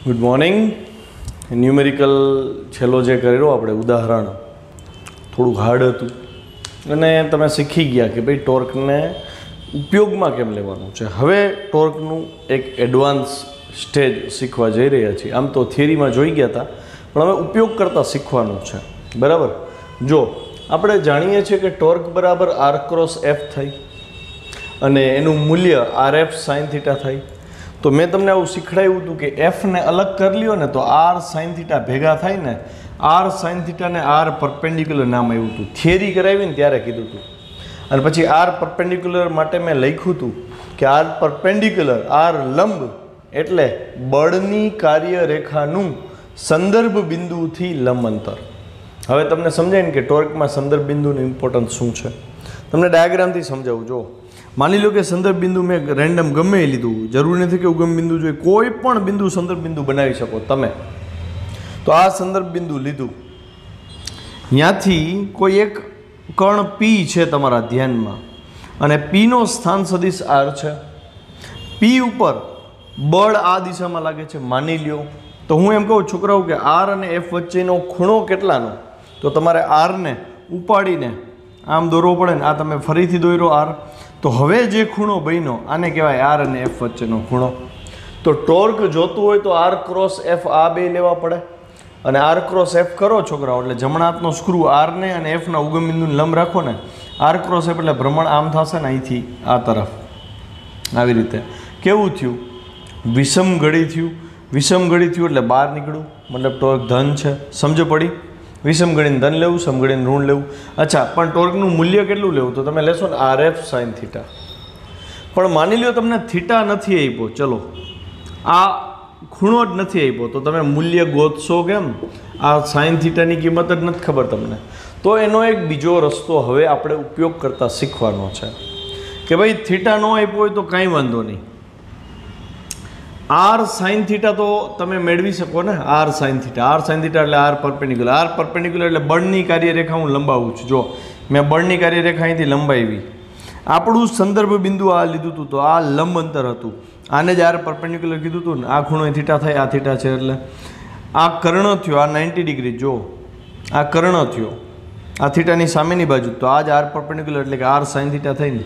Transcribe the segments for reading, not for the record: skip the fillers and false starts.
Good morning. Numerical છેલ્લો જે કર્યો આપણે ઉદાહરણ થોડુંક હાર્ડ હતું અને તમે શીખી ગયા કે ભાઈ ટોર્કને ઉપયોગમાં કેમ લેવાનું છે. હવે ટોર્કનું એક એડવાન્સ સ્ટેજ શીખવા જઈ રહ્યા છીએ. આમ તો થિયરીમાં જોઈ ગયા હતા, પણ હવે ઉપયોગ કરતાં શીખવાનું છે. બરાબર. જો આપણે જાણીએ છીએ કે ટોર્ક બરાબર આર ક્રોસ એફ થાય અને એનું મૂલ્ય આર એફ સાઇન થીટા થાય. તો મેં તમને આવું શીખડાવ્યું હતું કે એફને અલગ કરી લ્યો ને તો આર સાઇન થીટા ભેગા થાય ને, આર સાઇન થીટાને આર પરપેન્ડિક્યુલર નામ આવ્યું હતું. થિયરી કરાવી ને ત્યારે કીધું હતું. અને પછી આર પરપેન્ડિક્યુલર માટે મેં લખ્યું હતું કે આર પરપેન્ડિક્યુલર, આર લંબ એટલે બળની કાર્યરેખાનું સંદર્ભ બિંદુથી લંબ અંતર. હવે તમને સમજાય ને કે ટોર્કમાં સંદર્ભ બિંદુનું ઇમ્પોર્ટન્સ શું છે. તમને ડાયાગ્રામથી સમજાવું. જો માની લો કે સંદર્ભ બિંદુ મેં રેન્ડમ ગમે એ લીધું, જરૂરી નથી કે ઉગમ બિંદુ જોઈએ, કોઈ પણ બિંદુ સંદર્ભ બિંદુ બનાવી શકો તમે. તો આ સંદર્ભ બિંદુ લીધું, ત્યાંથી કોઈ એક કણ પી છે તમારા ધ્યાનમાં અને પીનો સ્થાન સદિશ આર છે. પી ઉપર બળ આ દિશામાં લાગે છે માની લ્યો. તો હું એમ કહું છોકરાઓ કે આર અને એફ વચ્ચેનો ખૂણો કેટલાનો, તો તમારે આરને ઉપાડીને આમ દોરવો પડે ને. આ તમે ફરીથી દોર્યો આર, તો હવે જે ખૂણો બન્યો આને કહેવાય આર અને એફ વચ્ચેનો ખૂણો. તો ટોર્ક જોતું હોય તો આર ક્રોસ એફ આ બે લેવા પડે અને આર ક્રોસ એફ કરો છોકરાઓ એટલે જમણા હાથનો સ્ક્રૂ આરને અને એફના ઉગમ બિંદુને લંબ રાખો ને, આર ક્રોસ એફ એટલે ભ્રમણ આમ થશે ને અહીંથી આ તરફ. આવી રીતે કેવું થયું? વિષમ ઘડી થયું. વિષમ ઘડી થયું એટલે બહાર નીકળ્યું, મતલબ ટોર્ક ધન છે. સમજ પડી? વિષમ ઘડીને ધન લેવું, સમઘડીને ઋણ લેવું. અચ્છા, પણ ટોર્કનું મૂલ્ય કેટલું લેવું? તો તમે લેશો ને આર એફ સાઇન થીટા. પણ માની લો તમને થીટા નથી આપ્યો, ચલો આ ખૂણો જ નથી આપ્યો, તો તમે મૂલ્ય ગોતશો કેમ? આ સાઇન થીટાની કિંમત જ નથી ખબર તમને. તો એનો એક બીજો રસ્તો હવે આપણે ઉપયોગ કરતાં શીખવાનો છે કે ભાઈ થીટા ન આપ્યો હોય તો કાંઈ વાંધો નહીં, આર સાઇન થીટા તો તમે મેળવી શકો ને. R sine theta, r sine theta એટલે આર પરપેન્ડિક્યુલર. આર પરપેન્ડિક્યુલર એટલે બળની કાર્યરેખા હું લંબાવું છું. જો મેં બળની કાર્યરેખા અહીંથી લંબાવી, આપણું સંદર્ભ બિંદુ આ લીધું હતું તો આ લંબ અંતર હતું, આને જ આર પરપેન્ડિક્યુલર કીધું હતું ને. આ ખૂણો થીટા થાય, આ થીટા છે એટલે આ કર્ણ થયો, આ 90 ડિગ્રી. જો આ કર્ણ થયો, આ થીટાની સામેની બાજુ, તો આ જ આર પરપેન્ડિક્યુલર એટલે કે આર સાઇન થીટા થઈ ને.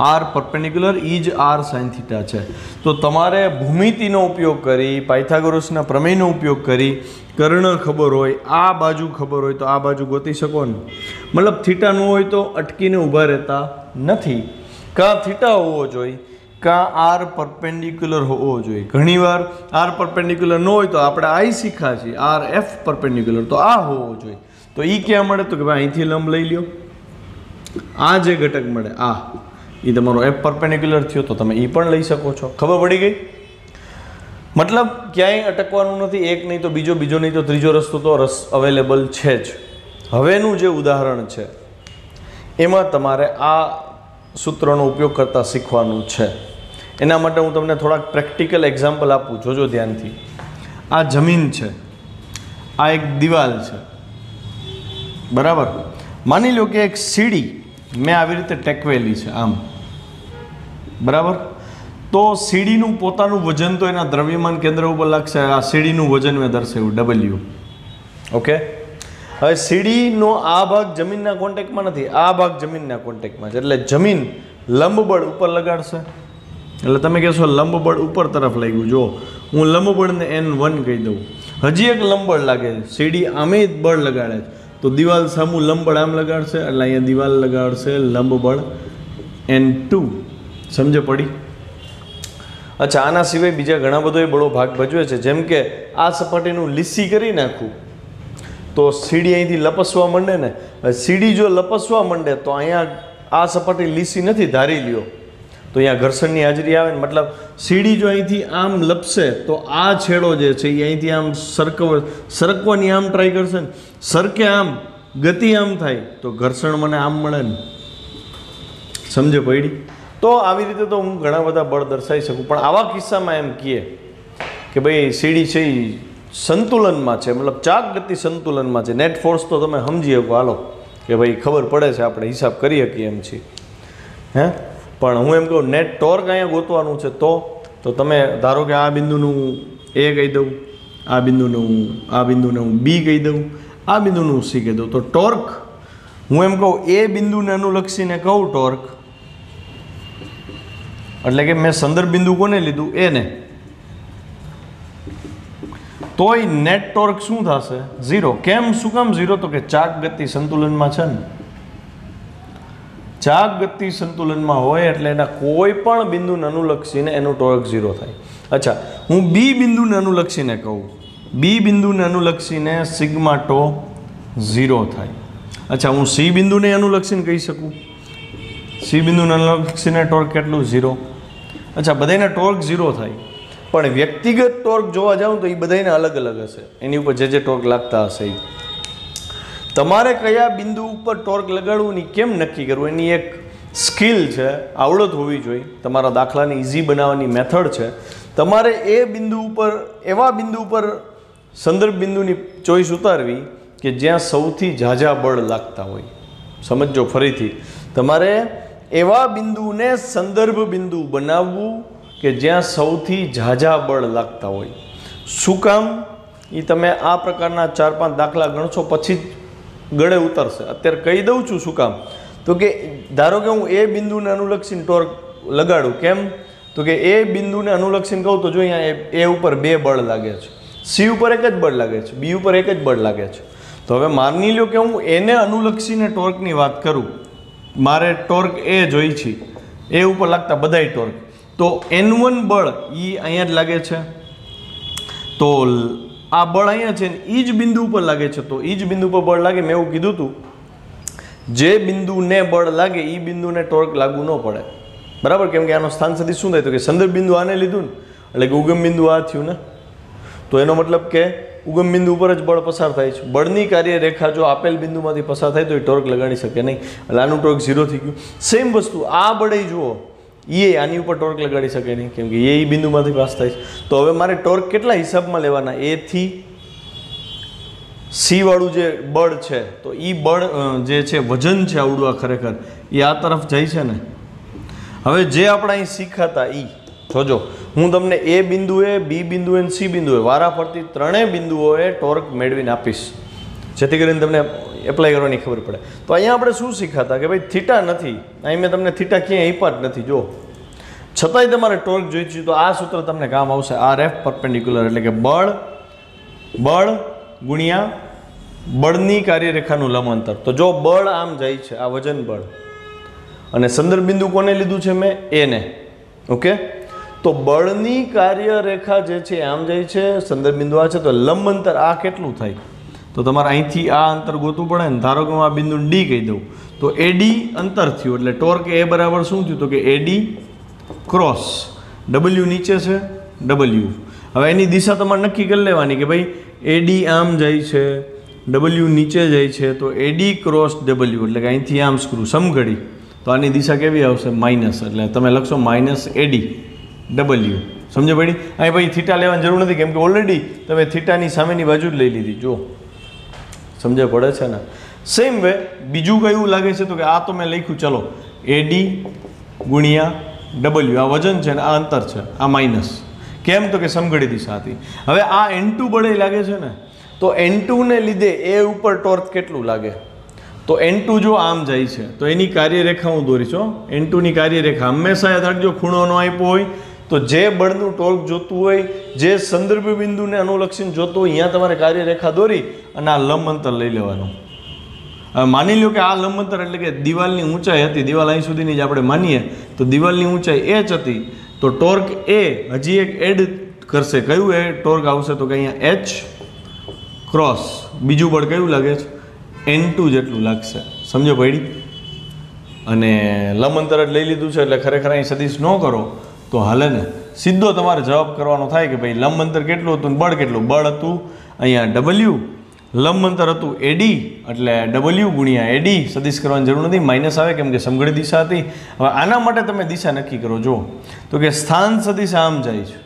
R perpendicular is R sine theta છે. તો તમારે ભૂમિતિનો ઉપયોગ કરી, પાયથાગોરસના પ્રમેયનો ઉપયોગ કરી, કર્ણ ખબર હોય, આ બાજુ ખબર હોય તો આ બાજુ ગોતી શકો ને. મતલબ થીટા ન હોય તો અટકીને ઊભા રહેતા નથી. કાં થીટા હોવો જોઈએ, કાં આર પરપેન્ડિક્યુલર હોવો જોઈએ. ઘણીવાર આર પરપેન્ડિક્યુલર ન હોય તો આપણે આઈ શીખ્યા છીએ આર એફ પરપેન્ડિક્યુલર, તો આ હોવો જોઈએ. તો એ ક્યાં મળે? તો કે ભાઈ અહીંથી લંબ લઈ લ્યો, આ જે ઘટક મળે આ એ તમારો એફ પરપેન્ડિક્યુલર થયો, તો તમે એ પણ લઈ શકો છો. ખબર પડી ગઈ? મતલબ ક્યાંય અટકવાનું નથી. એક નહીં તો બીજો, બીજો નહીં તો ત્રીજો રસ્તો તો અવેલેબલ છે જ. હવેનું જે ઉદાહરણ છે એમાં તમારે આ સૂત્રનો ઉપયોગ કરતાં શીખવાનું છે. એના માટે હું તમને થોડાક પ્રેક્ટિકલ એક્ઝામ્પલ આપું. જોજો ધ્યાનથી. આ જમીન છે, આ એક દિવાલ છે, બરાબર. માની લો કે એક સીડી મેં આવી રીતે ટેકવેલી છે આમ, બરાબર. તો સીડીનું પોતાનું વજન તો એના દ્રવ્યમાન કેન્દ્ર ઉપર લાગશે. આ સીડીનું વજન મેં દર્શાવ્યું ડબલ્યુ. ઓકે. હવે સીડીનો આ ભાગ જમીનના કોન્ટેક્ટમાં નથી, આ ભાગ જમીનના કોન્ટેક્ટમાં છે. એટલે જમીન લંબબળ ઉપર લગાડશે. એટલે તમે કહેશો લંબબળ ઉપર તરફ લાગ્યું. જો હું લંબબળને N1 કહી દઉં. હજી એક લંબબળ લાગે છે, સીડી આમે જ બળ લગાડે છે, તો દિવાલ સામું લંબબળ આમ લગાડશે એટલે અહીંયા દિવાલ લગાડશે લંબબળ N2. સમજ પડી? અચ્છા, આના સિવાય બીજા ઘણા બધો બળો ભાગ ભજવે છે. જેમ કે આ સપાટીનું લીસી કરી નાખું તો સીડી અહીંથી લપસવા માંડે ને. સીડી જો લપસવા માંડે તો અહીંયા આ સપાટી લીસી નથી, ધારી લ્યો, તો અહીંયા ઘર્ષણની હાજરી આવે ને. મતલબ સીડી જો અહીંથી આમ લપસે તો આ છેડો જે છે એ અહીંથી આમ સરકવાની આમ ટ્રાય કરશે ને, સરકે આમ, ગતિ આમ થાય તો ઘર્ષણ મને આમ મળે ને. સમજે પડી? તો આવી રીતે તો હું ઘણા બધા બળ દર્શાવી શકું. પણ આવા કિસ્સામાં એમ કહે કે ભાઈ સીડી છે એ સંતુલનમાં છે, મતલબ ચાક ગતિ સંતુલનમાં છે. નેટ ફોર્સ તો તમે સમજી શકો, હાલો કે ભાઈ ખબર પડે છે, આપણે હિસાબ કરી શકીએ એમ છીએ. હે, પણ હું એમ કહું નેટ ટોર્ક અહીંયા ગોતવાનું છે તો તો તમે ધારો કે આ બિંદુને હું એ કહી દઉં, આ બિંદુને હું બી કહી દઉં, આ બિંદુને હું સી કહી દઉં, તો ટોર્ક હું એમ કહું એ બિંદુને અનુલક્ષીને કહું ટોર્ક, એટલે કે મેં સંદર્ભ બિંદુ કોને લીધું? એને, તોય નેટ ટોર્ક શું થશે? 0. કેમ? શું કામ 0? તો કે ચાક ગતિ સંતુલનમાં છે ને, ચાક ગતિ સંતુલનમાં હોય એટલે એના કોઈ પણ બિંદુને અનુલક્ષીને એનું ટોર્ક 0 થાય. અચ્છા, હું બી બિંદુને અનુલક્ષીને કહું, બી બિંદુને અનુલક્ષીને સિગ્મા ટો 0 થાય. અચ્છા, હું સી બિંદુને અનુલક્ષીને કહી શકું, સી બિંદુને અનુલક્ષીને ટોર્ક કેટલું? 0. અચ્છા, બધાના ટોર્ક 0 થાય, પણ વ્યક્તિગત ટોર્ક જોવા જાઉં તો એ બધાના અલગ અલગ હશે, એની ઉપર જે ટોર્ક લાગતા હશે. તમારે કયા બિંદુ ઉપર ટોર્ક લગાડવું ને કેમ નક્કી કરવું એની એક સ્કિલ છે, આવડત હોવી જોઈએ. તમારા દાખલાને ઇઝી બનાવવાની મેથડ છે. તમારે એ બિંદુ ઉપર, એવા બિંદુ ઉપર સંદર્ભ બિંદુની ચોઈસ ઉતારવી કે જ્યાં સૌથી ઝાઝા બળ લાગતા હોય. સમજો ફરીથી, તમારે એવા બિંદુને સંદર્ભ બિંદુ બનાવવું કે જ્યાં સૌથી ઝાઝા બળ લાગતા હોય. શું કામ? એ તમે આ પ્રકારના 4-5 દાખલા ગણશો પછી જ ગળે ઉતરશે. અત્યારે કહી દઉં છું શું કામ, તો કે ધારો કે હું એ બિંદુને અનુલક્ષીને ટોર્ક લગાડું. કેમ? તો કે એ બિંદુને અનુલક્ષીને કહું તો જો અહીંયા એ ઉપર 2 બળ લાગે છે, સી ઉપર એક જ બળ લાગે છે, બી ઉપર એક જ બળ લાગે છે. તો હવે માની લો કે હું એને અનુલક્ષીને ટોર્કની વાત કરું, મારે ટોર્ક એ જોઈ છે, એ ઉપર લાગતા બધાય ટોર્ક, તો N1 બળ એ અહીંયા જ લાગે છે, તો આ બળ અહીંયા છે ને એ જ બિંદુ ઉપર લાગે છે, તો એ જ બિંદુ પર બળ લાગે. મેં એવું કીધું હતું, જે બિંદુને બળ લાગે એ બિંદુને ટોર્ક લાગુ ન પડે, બરાબર? કેમ કે આનો સ્થાન સદિશ શું થાય? તો કે સંદર્ભ બિંદુ આને લીધું ને, એટલે કે ઉગમ બિંદુ આ થયું ને, તો એનો મતલબ કે ઉગમ બિંદુ ઉપર જ બળ પસાર થાય છે. બળની કાર્ય રેખા જો આપેલ બિંદુમાંથી પસાર થાય તો એ ટોર્ક લગાડી શકે નહીં, એટલે આનું ટોર્ક 0 થઈ ગયું. સેમ વસ્તુ આ બળે જુઓ, એ આની ઉપર ટોર્ક લગાડી શકે નહીં, કેમ કે એ બિંદુમાંથી પાસ થાય છે. તો હવે મારે ટોર્ક કેટલા હિસાબમાં લેવાના? એ થી સી વાળું જે બળ છે, તો એ બળ જે છે વજન છે આવડું આ ખરેખર એ આ તરફ જાય છે ને. હવે જે આપણે અહીં શીખાતા એ જોજો, હું તમને એ બિંદુએ, બી બિંદુએ અને સી બિંદુએ વારાફરતી ત્રણેય બિંદુઓએ ટોર્ક મેળવીને આપીશ, જેથી કરીને તમને એપ્લાય કરવાની ખબર પડે. તો અહીંયા આપણે શું શીખાતા કે ભાઈ થીટા નથી, અહીં મેં તમને થીટા ક્યાંય આપ્યા જ નથી જો, છતાંય તમારે ટોર્ક જોઈ છે તો આ સૂત્ર તમને કામ આવશે. RF પરપેન્ડિક્યુલર એટલે કે બળ ગુણ્યા બળની કાર્યરેખાનું લંબાંતર. તો જો બળ આમ જાય છે, આ વજન બળ, અને સંદર્ભ બિંદુ કોને લીધું છે મેં? એને. ઓકે, તો બળની કાર્યરેખા જે છે આમ જાય છે, સંદર્ભ બિંદુ આ છે, તો લંબ અંતર આ કેટલું થાય? તો તમારે અહીંથી આ અંતર ગોતવું પડે ને. ધારો કે હું આ બિંદુ ડી કહી દઉં, તો AD અંતર થયું, એટલે ટોર્ક એ બરાબર શું થયું? તો કે AD ક્રોસ W નીચે છે W. હવે એની દિશા તમારે નક્કી કરી લેવાની કે ભાઈ AD આમ જાય છે, W નીચે જાય છે, તો AD ક્રોસ W, એટલે કે અહીંથી આમ સ્ક્રૂ સમઘડી, તો આની દિશા કેવી આવશે? માઇનસ. એટલે તમે લખશો -AD W. સમજો પડી? અહીં ભાઈ થીટા લેવાની જરૂર નથી, કેમ કે ઓલરેડી તમે થીટાની સામેની બાજુ જ લઈ લીધી. જો સમજ પડે છે ને? સેમ વે બીજું કયું લાગે છે? તો કે આ તો મેં લખ્યું, ચલો AD ગુણ્યા W, આ વજન છે ને આ અંતર છે, આ માઇનસ. કેમ? તો કે સમઘડી દિશા હતી. હવે આ N2 બળે લાગે છે ને, તો N2 ને લીધે એ ઉપર ટોર્ક કેટલું લાગે? તો N2 જો આમ જાય છે તો એની કાર્યરેખા હું દોરીશ. N2 ની કાર્યરેખા હંમેશા યાદ રાખજો, ખૂણો ન આપ્યો હોય તો જે બળનું ટોર્ક જોતું હોય, જે સંદર્ભ બિંદુને અનુલક્ષીને જોતું હોય, અહીંયા તમારે કાર્યરેખા દોરી અને આ લંબ અંતર લઈ લેવાનું. હવે માની લો કે આ લંબ અંતર એટલે કે દિવાલની ઊંચાઈ હતી, દિવાલ અહીં સુધીની જ આપણે માનીએ તો દિવાલની ઊંચાઈ h હતી, તો ટોર્ક એ હજી એક એડ કરશે. કયું એ ટોર્ક આવશે? તો કે અહીંયા H ક્રોસ બીજું બળ કયું લાગે છે? N2 જેટલું લાગશે. સમજો પડી? અને લંબ અંતર જ લઈ લીધું છે એટલે ખરેખર અહીં સદિશ ન કરો તો હાલે ને. સીધો તમારે જવાબ કરવાનો થાય કે ભાઈ લંબ અંતર કેટલું હતું ને બળ કેટલું? બળ હતું અહીંયા W, લંબ અંતર હતું AD, એટલે W ગુણ્યા AD. સદિશ કરવાની જરૂર નથી, માઇનસ આવે કેમ કે સમઘડી દિશા હતી. હવે આના માટે તમે દિશા નક્કી કરો. જો તો કે સ્થાન સદિશ આમ જાય છે,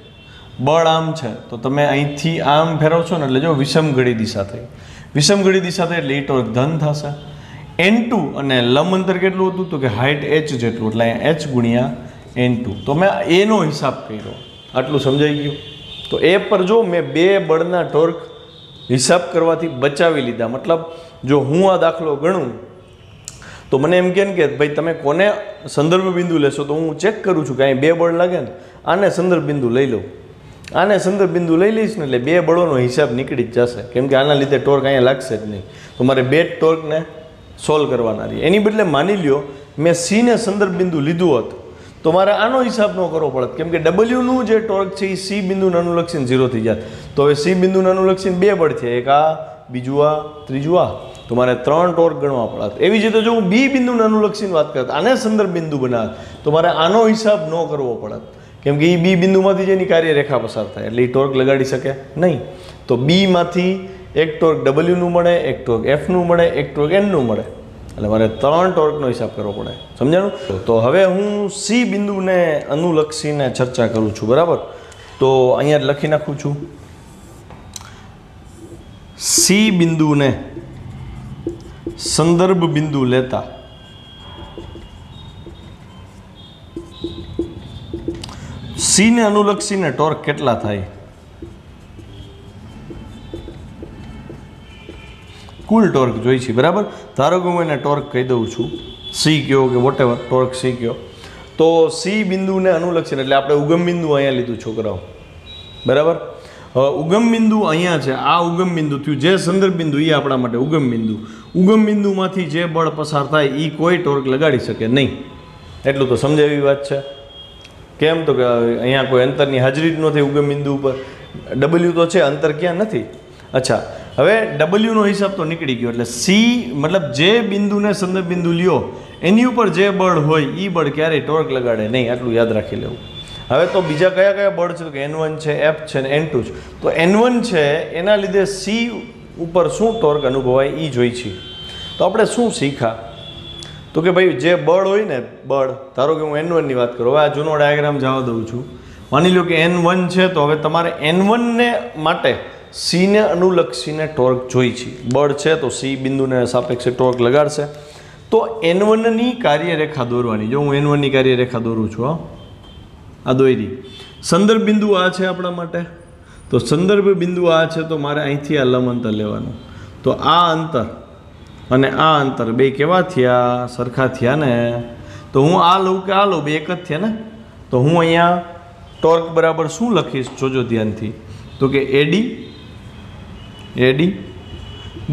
બળ આમ છે, તો તમે અહીંથી આમ ફેરવશો ને એટલે જો વિષમઘડી દિશા થઈ. વિષમઘડી દિશા થઈ એટલે એ ટોર્ક ધન થશે. N2 અને લંબ અંતર કેટલું હતું? તો કે હાઇટ H જેટલું, એટલે અહીંયા H ગુણ્યા N2. તો મેં એનો હિસાબ કર્યો. આટલું સમજાઈ ગયું? તો એ પર જો મેં બે બળના ટોર્ક હિસાબ કરવાથી બચાવી લીધા. મતલબ જો હું આ દાખલો ગણું તો મને એમ કે ભાઈ તમે કોને સંદર્ભ બિંદુ લેશો, તો હું ચેક કરું છું કે અહીં બે બળ લાગે ને, આને સંદર્ભ બિંદુ લઈ લઉં, આને સંદર્ભ બિંદુ લઈ લઈશ ને એટલે બે બળોનો હિસાબ નીકળી જ જશે, કેમ કે આના લીધે ટોર્ક અહીંયા લાગશે જ નહીં. તો મારે બે ટોર્કને સોલ્વ કરવાના રહી. એની બદલે માની લ્યો મેં સીને સંદર્ભ બિંદુ લીધું હોત તો મારે આનો હિસાબ ન કરવો પડત, કેમ કે ડબલ્યુનું જે ટોર્ક છે એ સી બિંદુને અનુલક્ષીને 0 થઈ જાય. તો હવે સી બિંદુને અનુલક્ષીને બે બળ છે, એક આ, બીજું આ, ત્રીજું આ, તો મારે 3 ટોર્ક ગણવા પડત. એવી જ રીતે જો હું બી બિંદુને અનુલક્ષીને વાત કરત, આને સંદર્ભ બિંદુ બનાવત, તો મારે આનો હિસાબ ન કરવો પડત, કેમ કે એ બી બિંદુમાંથી જેની કાર્યરેખા પસાર થાય એટલે એ ટોર્ક લગાડી શકે નહીં. તો બીમાંથી એક ટોર્ક ડબલ્યુનું મળે, એક ટોર્ક એફનું મળે, એક ટોર્ક એનનું મળે, એટલે મારે 3 ટોર્કનો હિસાબ કરવો પડે. સમજાણું? તો હવે હું સી બિંદુને અનુલક્ષીને ચર્ચા કરું છું, બરાબર? તો અહીંયા જ લખી નાખું છું, સી બિંદુને સંદર્ભ બિંદુ લેતા સીને અનુલક્ષીને ટોર્ક કેટલા થાય? કુલ ટોર્ક જોઈ છે, બરાબર? ધારો કે હું એને ટોર્ક કહી દઉં છું, સી કયો કે વોટેવર ટોર્ક સી કયો, તો સી બિંદુને અનુલક્ષીને એટલે આપણે ઉગમ બિંદુ અહીંયા લીધું છોકરાઓ, બરાબર? ઉગમ બિંદુ અહીંયા છે, આ ઉગમ બિંદુ થયું, જે સંદર્ભ બિંદુ એ આપણા માટે ઉગમ બિંદુ. ઉગમ બિંદુમાંથી જે બળ પસાર થાય એ કોઈ ટોર્ક લગાડી શકે નહીં. એટલું તો સમજાય એવી વાત છે. કેમ? તો કે અહીંયા કોઈ અંતરની હાજરી જ નથી ઉગમ બિંદુ ઉપર. ડબલ્યુ તો છે, અંતર ક્યાં નથી. અચ્છા, હવે ડબલ્યુનો હિસાબ તો નીકળી ગયો, એટલે સી મતલબ જે બિંદુને સંદર્ભ બિંદુ લ્યો એની ઉપર જે બળ હોય એ બળ ક્યારેય ટોર્ક લગાડે નહીં, આટલું યાદ રાખી લેવું. હવે તો બીજા કયા કયા બળ છે? તો કે N1 છે, F છે ને N2 છે. તો N1 છે એના લીધે સી ઉપર શું ટોર્ક અનુભવાય એ જોઈ છે. તો આપણે શું શીખા? તો કે ભાઈ જે બળ હોય ને, બળ, ધારો કે હું N1 ની વાત કરું, હવે આ જૂનો ડાયાગ્રામ જવા દઉં છું. માની લો કે N1 છે, તો હવે તમારે N1 ને માટે સીને અનુલક્ષીને ટોર્ક જોઈ છે. બળ છે તો સી બિંદુને સાપેક્ષે ટોર્ક લગાડશે. તો N1 ની કાર્યરેખા દોરવાની. જો હું N1 ની કાર્યરેખા દોરું છું, આ દોરી. સંદર્ભ બિંદુ આ છે આપણા માટે, તો સંદર્ભ બિંદુ આ છે, તો મારે અહીંથી આ લંબ અંતર લેવાનું. તો આ અંતર અને આ અંતર બે કેવા થયા? સરખા થયા ને? તો હું આ લઉં કે આ લઉં, બે એક જ થયા ને? તો હું અહીંયા ટોર્ક બરાબર શું લખીશ? જોજો ધ્યાનથી. તો કે એડી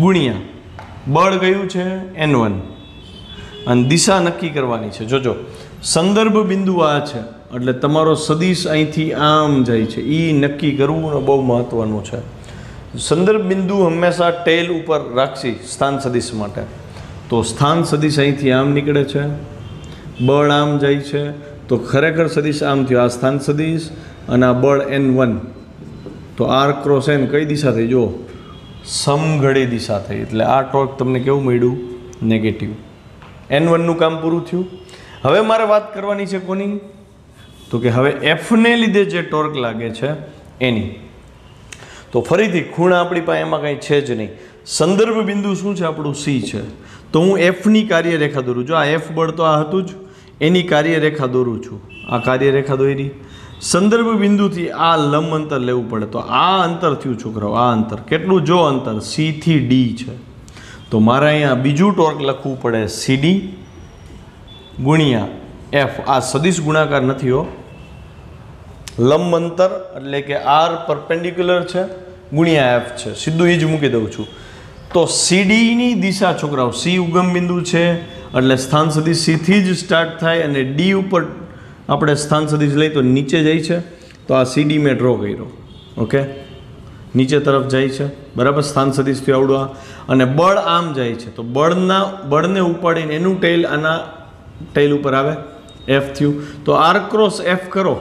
ગુણ્યા બળ કયું છે? N1, અને દિશા નક્કી કરવાની છે. જોજો, સંદર્ભ બિંદુ આ છે એટલે તમારો સદિશ અહીંથી આમ જાય છે, એ નક્કી કરવું બહુ મહત્વનું છે. સંદર્ભ બિંદુ હંમેશા ટેલ ઉપર રાખશી સ્થાન સદિશ માટે. તો સ્થાન સદિશ અહીંથી આમ નીકળે છે, બળ આમ જાય છે, તો ખરેખર સદિશ આમ થયો, આ સ્થાન સદિશ અને આ બળ N1. તો R ક્રોસ N કઈ દિશા થઈ? જો સમઘડી દિશા થઈ, એટલે આ ટોર્ક તમને કેવું મળ્યું? નેગેટિવ. N1 નું કામ પૂરું થયું. હવે મારે વાત કરવાની છે કોની? તો કે હવે એફને લીધે જે ટોર્ક લાગે છે એની. તો ફરીથી ખૂણા આપણી પાસે એમાં કંઈ છે જ નહીં. સંદર્ભ બિંદુ શું છે? આપણું સી છે. તો હું એફની કાર્યરેખા દોરું. જો આ એફ બળ તો આ હતું જ, એની કાર્યરેખા દોરું છું. આ કાર્યરેખા દોરી. સંદર્ભ બિંદુથી આ લંબ અંતર લેવું પડે. તો આ અંતર થયું છોકરાઓ, આ અંતર કેટલું? જો અંતર સી થી ડી છે, તો મારે અહીંયા બીજું ટોર્ક લખવું પડે, CD ગુણ્યા એફ. આ સદિશ ગુણાકાર નથી હો, લંબ અંતર એટલે કે R પરપેન્ડિક્યુલર છે ગુણ્યા એફ છે, સીધું એ જ મૂકી દઉં છું. તો CDની દિશા છોકરાઓ, સી ઉગમ બિંદુ છે એટલે સ્થાન સદિશ સી થી જ સ્ટાર્ટ થાય અને ડી ઉપર આપણે સ્થાન સદિશ લઈ તો નીચે જાય છે. તો આ CD મેં ડ્રો કર્યો, ઓકે, નીચે તરફ જાય છે, બરાબર? સ્થાન સદિશ થયું આવડું. અને બળ આમ જાય છે, તો બળને ઉપાડીને એનું ટેલ આના ટેલ ઉપર આવે, એફ થયું. તો R ક્રોસ એફ કરો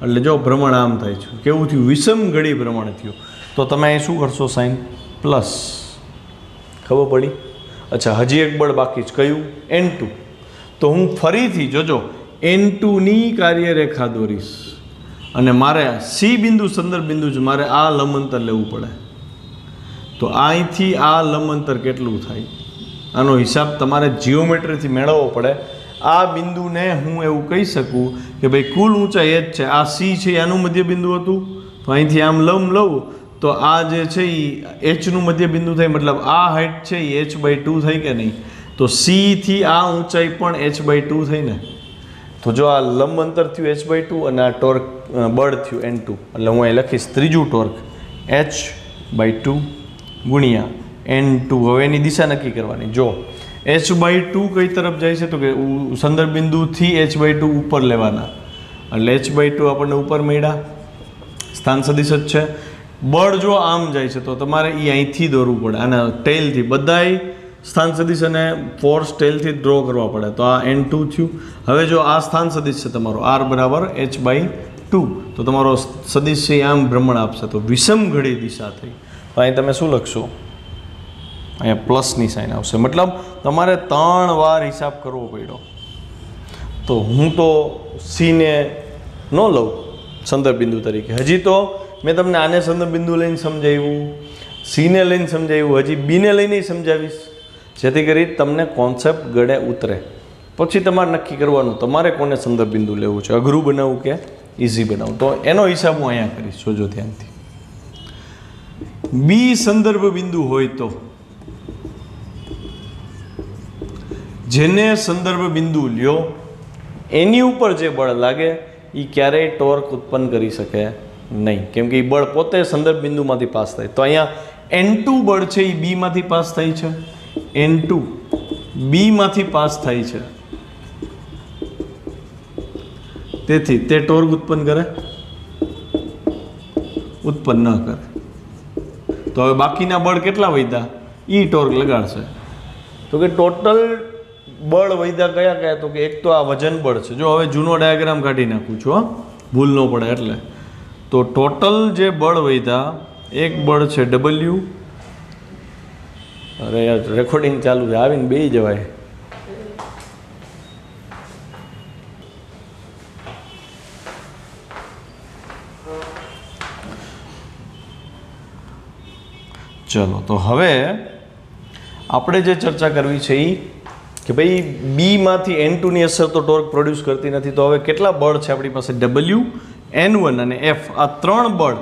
એટલે જો ભ્રમણ આમ થાય છે, કેવું થયું? વિષમ ઘડી ભ્રમણ થયું. તો તમે અહીં શું કરશો? Sine plus. ખબર પડી? અચ્છા, હજી એક બળ બાકી છે, કયું? N2. તો હું ફરીથી જોજો N2 ની કાર્યરેખા દોરીશ અને મારે સી બિંદુ સંદર્ભ બિંદુ છે, મારે આ લંબ અંતર લેવું પડે. તો અહીંથી આ લંબ અંતર કેટલું થાય? આનો હિસાબ તમારે જીઓમેટ્રીથી મેળવવો પડે. આ બિંદુને હું એવું કહી શકું કે ભાઈ કુલ ઊંચાઈ h છે, આ c છે આનું મધ્ય બિંદુ હતું, તો અહીંથી આમ લંબ લઉં તો આ જે છે એ hનું મધ્ય બિંદુ થાય, મતલબ આ હાઈટ છે એ h/2 થઈ કે નહીં, તો c થી આ ઊંચાઈ પણ h/2 થઈ ને. તો જો આ લંબ અંતર થયું h/2 અને આ ટોર્ક બળ થયું n2, એટલે હું અહીં લખીશ ત્રીજું ટોર્ક h/2 ગુણ્યા n2. હવે એની દિશા નક્કી કરવાની. જો h/2 કઈ તરફ જાય છે તો કે સંદર્ભ બિંદુથી h/2 ઉપર લેવાના, એટલે h/2 આપણને ઉપર મળ્યા, સ્થાન સદિશ જ છે. બળ જો આમ જાય છે તો તમારે એ અહીંથી દોરવું પડે, આના ટેલથી, બધાય સ્થાન સદિશ અને ફોર્સ ટેલથી ડ્રો કરવા પડે. તો આ n2 થયું. હવે જો આ સ્થાન સદિશ છે તમારો r બરાબર h/2, તો તમારો સદિશ છે આમ ભ્રમણ આપશે, તો વિષમઘડી દિશા થઈ. તો અહીં તમે શું લખશો? અહીંયા પ્લસની સાઇન આવશે, મતલબ તમારે 3 વાર હિસાબ કરવો પડ્યો. તો હું તો સીને ન લઉં સંદર્ભ બિંદુ તરીકે, હજી તો મેં તમને આને સંદર્ભ બિંદુ લઈને સમજાવ્યું, સીને લઈને સમજાવ્યું, હજી બીને લઈને સમજાવીશ, જેથી કરી તમને કોન્સેપ્ટ ગળે ઉતરે. પછી તમારે નક્કી કરવાનું તમારે કોને સંદર્ભ બિંદુ લેવું છે, અઘરું બનાવવું કે ઇઝી બનાવવું. તો એનો હિસાબ હું અહીંયા કરીશ, જોજો ધ્યાનથી. બી સંદર્ભ બિંદુ હોય તો જેને સંદર્ભ બિંદુ લ્યો એની ઉપર જે બળ લાગે એ ક્યારેય ટોર્ક ઉત્પન્ન કરી શકે નહીં, કેમ કે એ બળ પોતે સંદર્ભ બિંદુમાંથી પાસ થાય. તો અહીંયા n2 બળ છે એ બીમાંથી પાસ થાય છે, n2 બીમાંથી પાસ થાય છે, તેથી તે ટોર્ક ઉત્પન્ન કરે? ઉત્પન્ન ન કરે. તો હવે બાકીના બળ કેટલા વધ્યા એ ટોર્ક લગાડશે. તો કે ટોટલ બળ વધ્યા કયા કયા? તો કે એક તો આ વજન બળ છે. જો હવે જૂનો ડાયાગ્રામ કાઢી નાખું છું, ભૂલ ન પડે એટલે. તો ટોટલ જે બળ વધ્યા, એક બળ છે W. અરે યાર રેકોર્ડિંગ ચાલુ છે, આવીને બેસી જવાય. ચલો, તો હવે આપણે જે ચર્ચા કરવી છે એ કે ભાઈ બીમાંથી n2ની અસર તો ટોર્ક પ્રોડ્યુસ કરતી નથી, તો હવે કેટલા બળ છે આપણી પાસે? W, n1 અને F, આ 3 બળ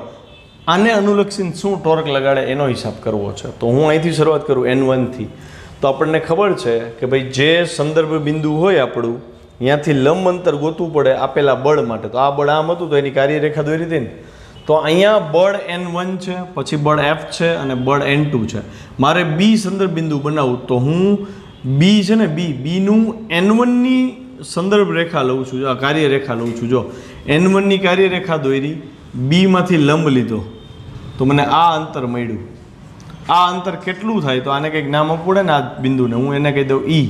આને અનુલક્ષીને શું ટોર્ક લગાડે એનો હિસાબ કરવો છે. તો હું અહીંથી શરૂઆત કરું n1 થી. તો આપણને ખબર છે કે ભાઈ જે સંદર્ભ બિંદુ હોય આપણું, ત્યાંથી લંબ અંતર ગોતવું પડે આપેલા બળ માટે. તો આ બળ આમ હતું તો એની કાર્યરેખા દોરી હતી ને. તો અહીંયા બળ n1 છે, પછી બળ F છે અને બળ n2 છે. મારે બી સંદર્ભ બિંદુ બનાવું તો હું બી છે ને બીનું n1ની સંદર્ભ રેખા લઉં છું, આ કાર્યરેખા લઉં છું. જો n1ની કાર્યરેખા દોરી, બીમાંથી લંબ લીધો તો મને આ અંતર મળ્યું. આ અંતર કેટલું થાય? તો આને કંઈક નામ આપવું પડે ને આ બિંદુને, હું એને કહી દઉં E.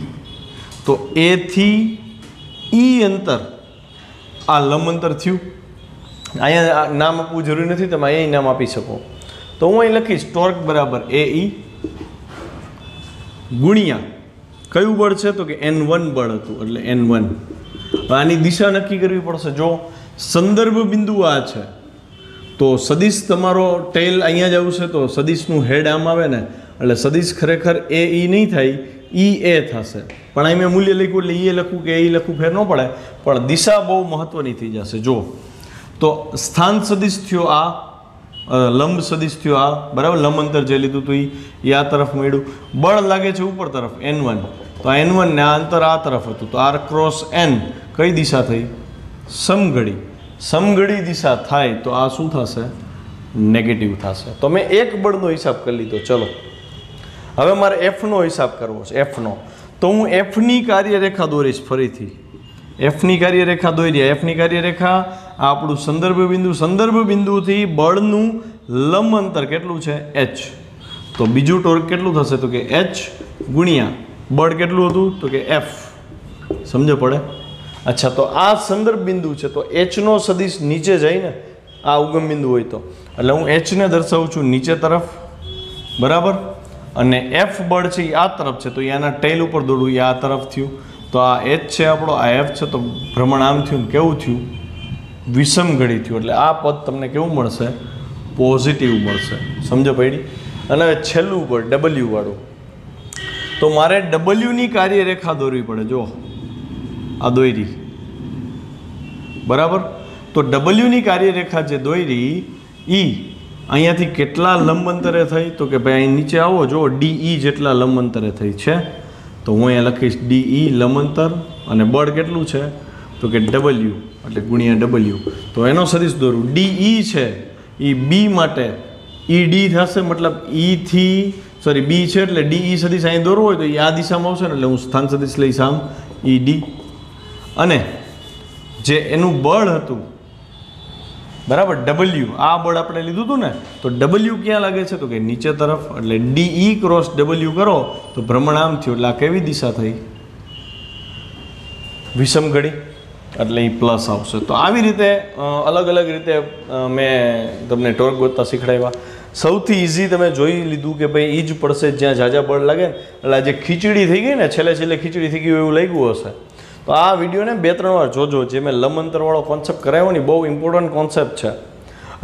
તો એ થી E અંતર આ લંબ અંતર થયું. અહીંયા નામ આપવું જરૂરી નથી, તમે અહીંયા નામ આપી શકો. તો હું અહીં લખીશ ટોર્ક બરાબર AE ગુણ્યા કયું બળ છે? તો કે n1 બળ હતું, એટલે n1. આની દિશા નક્કી કરવી પડશે. જો સંદર્ભ બિંદુ આ છે તો સદિશ તમારો ટેલ અહીંયા જ આવશે, તો સદિશનું હેડ આમ આવે ને, એટલે સદિશ ખરેખર AE નહીં થાય, EA થશે. પણ અહીં મેં મૂલ્ય લખ્યું એટલે EA લખું કે AE લખું ફેર ન પડે, પણ દિશા બહુ મહત્વની થઈ જશે. જો તો સ્થાન સદિશ થયો આ, લંબ સદિશ થયો આ, બરાબર. લંબ અંતર જે લીધું હતું એ આ તરફ મળ્યું. બળ લાગે છે ઉપર તરફ n1, તો n1 ને આ અંતર આ તરફ હતું, તો r ક્રોસ n કઈ દિશા થઈ? સમઘડી. સમઘડી દિશા થાય તો આ શું થશે? નેગેટિવ થશે. તો મેં એક બળનો હિસાબ કરી લીધો. ચલો હવે મારે Fનો હિસાબ કરવો છે. Fનો તો હું Fની કાર્યરેખા દોરીશ ફરીથી. Fની કાર્યરેખા દોરી. Fની કાર્યરેખા આ આપણું સંદર્ભ બિંદુ, સંદર્ભ બિંદુથી બળનું લંબ અંતર કેટલું છે? h. તો બીજું ટોર્ક કેટલું થશે? તો કે h ગુણ્યા બળ કેટલું હતું? તો કે F. સમજો પડે? અચ્છા, તો આ સંદર્ભ બિંદુ છે, તો hનો સદિશ નીચે જાય ને, આ ઉગમ બિંદુ હોય તો, એટલે હું hને દર્શાવું છું નીચે તરફ, બરાબર. અને F બળ છે એ આ તરફ છે, તો આના ટેલ ઉપર દોડવું, એ આ તરફ થયું. તો આ h છે આપણો, આ F છે, તો ભ્રમણ આમ થયું ને કેવું થયું? વિષમઘડી થયું. એટલે આ પદ તમને કેવું મળશે? પોઝિટિવ મળશે. સમજો પડી? અને હવે છેલ્લું પદ W વાળું, તો મારે W ની કાર્યરેખા દોરવી પડે. જો આ દોરી, બરાબર. તો ડબલ્યુની કાર્યરેખા જે દોરી એ અહીંયાથી કેટલા લંબ અંતરે થઈ, તો કે ભાઈ અહીં નીચે આવો જો ડીઈ જેટલા લંબ અંતરે થઈ છે. તો હું અહીંયા લખીશ ડીઈ લંબ અંતર અને બળ કેટલું છે, તો કે ડબલ્યુ એટલે ગુણ્યા ડબલ્યુ. તો એનો સદિશ દોરું ડીઈ છે એ બી માટે ઈડી થશે, મતલબ ઈથી બી છે એટલે ડીઈ સદિશ અહીં દોરવો હોય તો એ આ દિશામાં આવશે ને, એટલે હું સ્થાન સદિશ લઈશ આમ ઈડી. અને જે એનું બળ હતું બરાબર ડબલ્યુ, આ બળ આપણે લીધું હતું ને, તો ડબલ્યુ ક્યાં લાગે છે, તો કે નીચે તરફ. એટલે ડીઈ ક્રોસ ડબલ્યુ કરો તો ભ્રમણ આમ થયું, એટલે આ કેવી દિશા થઈ, વિષમ ઘડી, એટલે એ પ્લસ આવશે. તો આવી રીતે અલગ અલગ રીતે મેં તમને ટોર્ક ગોતતા શીખડાવ્યા. સૌથી ઇઝી તમે જોઈ લીધું કે ભાઈ એ જ પડશે જ્યાં ઝાઝા બળ લાગે ને. એટલે જે ખીચડી થઈ ગઈ ને, છેલ્લે ખીચડી થઈ ગયું એવું લાગ્યું હશે. તો આ વિડીયોને 2-3 વાર જોજો. જે મેં લંબ અંતરવાળો કોન્સેપ્ટ કરાવ્યો ને, બહુ ઇમ્પોર્ટન્ટ કોન્સેપ્ટ છે.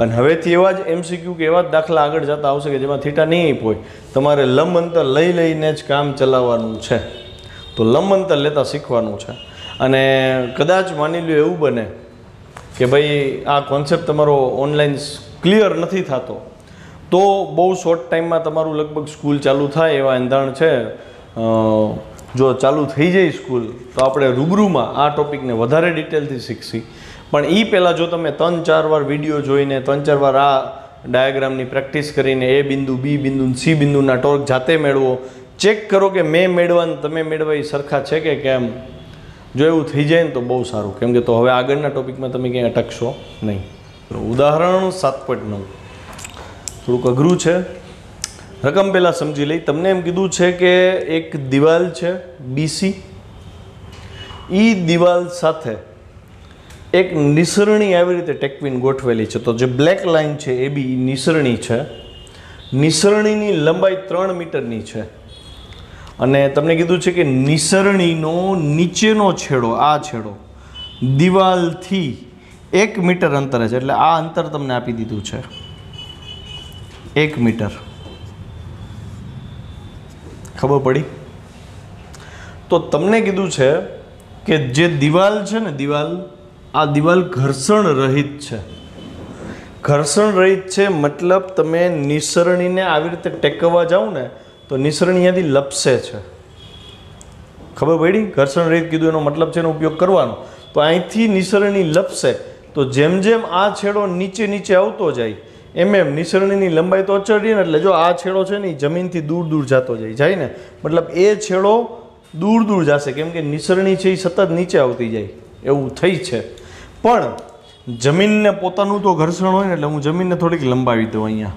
અને હવેથી એવા જ MCQ કે એવા જ દાખલા આગળ જતા આવશે કે જેમાં થીટા નહીં હોય. તમારે લંબ અંતર લઈને જ કામ ચલાવવાનું છે. તો લંબ અંતર લેતા શીખવાનું છે. અને કદાચ માની લો એવું બને કે ભાઈ આ કોન્સેપ્ટ તમારો ઓનલાઈન ક્લિયર નથી થતો, તો બહુ શોર્ટ ટાઈમમાં તમારું લગભગ સ્કૂલ ચાલુ થાય એવા એંધાણ છે. જો ચાલુ થઈ જાય સ્કૂલ તો આપણે રૂબરૂમાં આ ટોપિકને વધારે ડિટેલથી શીખશી. પણ એ પહેલાં જો તમે 3-4 વાર વિડીયો જોઈને 3-4 વાર આ ડાયાગ્રામની પ્રેક્ટિસ કરીને એ બિંદુ બી બિંદુ સી બિંદુના ટોર્ક જાતે મેળવો, ચેક કરો કે મેં મેળવા તમે મેળવા એ સરખા છે કે કેમ. જો એવું થઈ જાય ને તો બહુ સારું, કેમ કે તો હવે આગળના ટોપિકમાં તમે ક્યાંય અટકશો નહીં. ઉદાહરણ 7.9 થોડુંક અઘરું છે. રકમ પહેલાં સમજી લઈ. તમને એમ કીધું છે કે એક દિવાલ છે BC, એ દિવાલ સાથે એક નિસરણી આવી રીતે ટેકવીને ગોઠવેલી છે. તો જે બ્લેક લાઇન છે એ બી નિસરણી છે. નિસરણીની લંબાઈ 3 મીટરની છે. અને તમને કીધું છે કે નિસરણીનો નીચેનો છેડો, આ છેડો દિવાલથી 1 મીટર અંતરે છે. એટલે આ અંતર તમને આપી દીધું છે 1 મીટર. ખબર પડી? તો તમને કીધું છે કે જે દિવાલ છે ને, આ દિવાલ ઘર્ષણ રહિત છે. ઘર્ષણ રહિત છે મતલબ તમે નિસરણીને આવી રીતે ટેકવવા જાઓ ને તો નિસરણી અહીંયાથી લપસે છે. ખબર પડી? ઘર્ષણ રહિત કીધું એનો મતલબ છે એનો ઉપયોગ કરવાનો. તો અહીંથી નિસરણી લપસે તો જેમ જેમ આ છેડો નીચે આવતો જાય એમ નિસરણીની લંબાઈ તો અચળ રહી ને. એટલે જો આ છેડો છે ને એ જમીનથી દૂર જતો જાય ને, મતલબ એ છેડો દૂર જશે, કેમ કે નિસરણી છે એ સતત નીચે આવતી જાય એવું થઈ છે. પણ જમીનને પોતાનું તો ઘર્ષણ હોય ને, એટલે હું જમીનને થોડીક લંબાવી દઉં અહીંયા.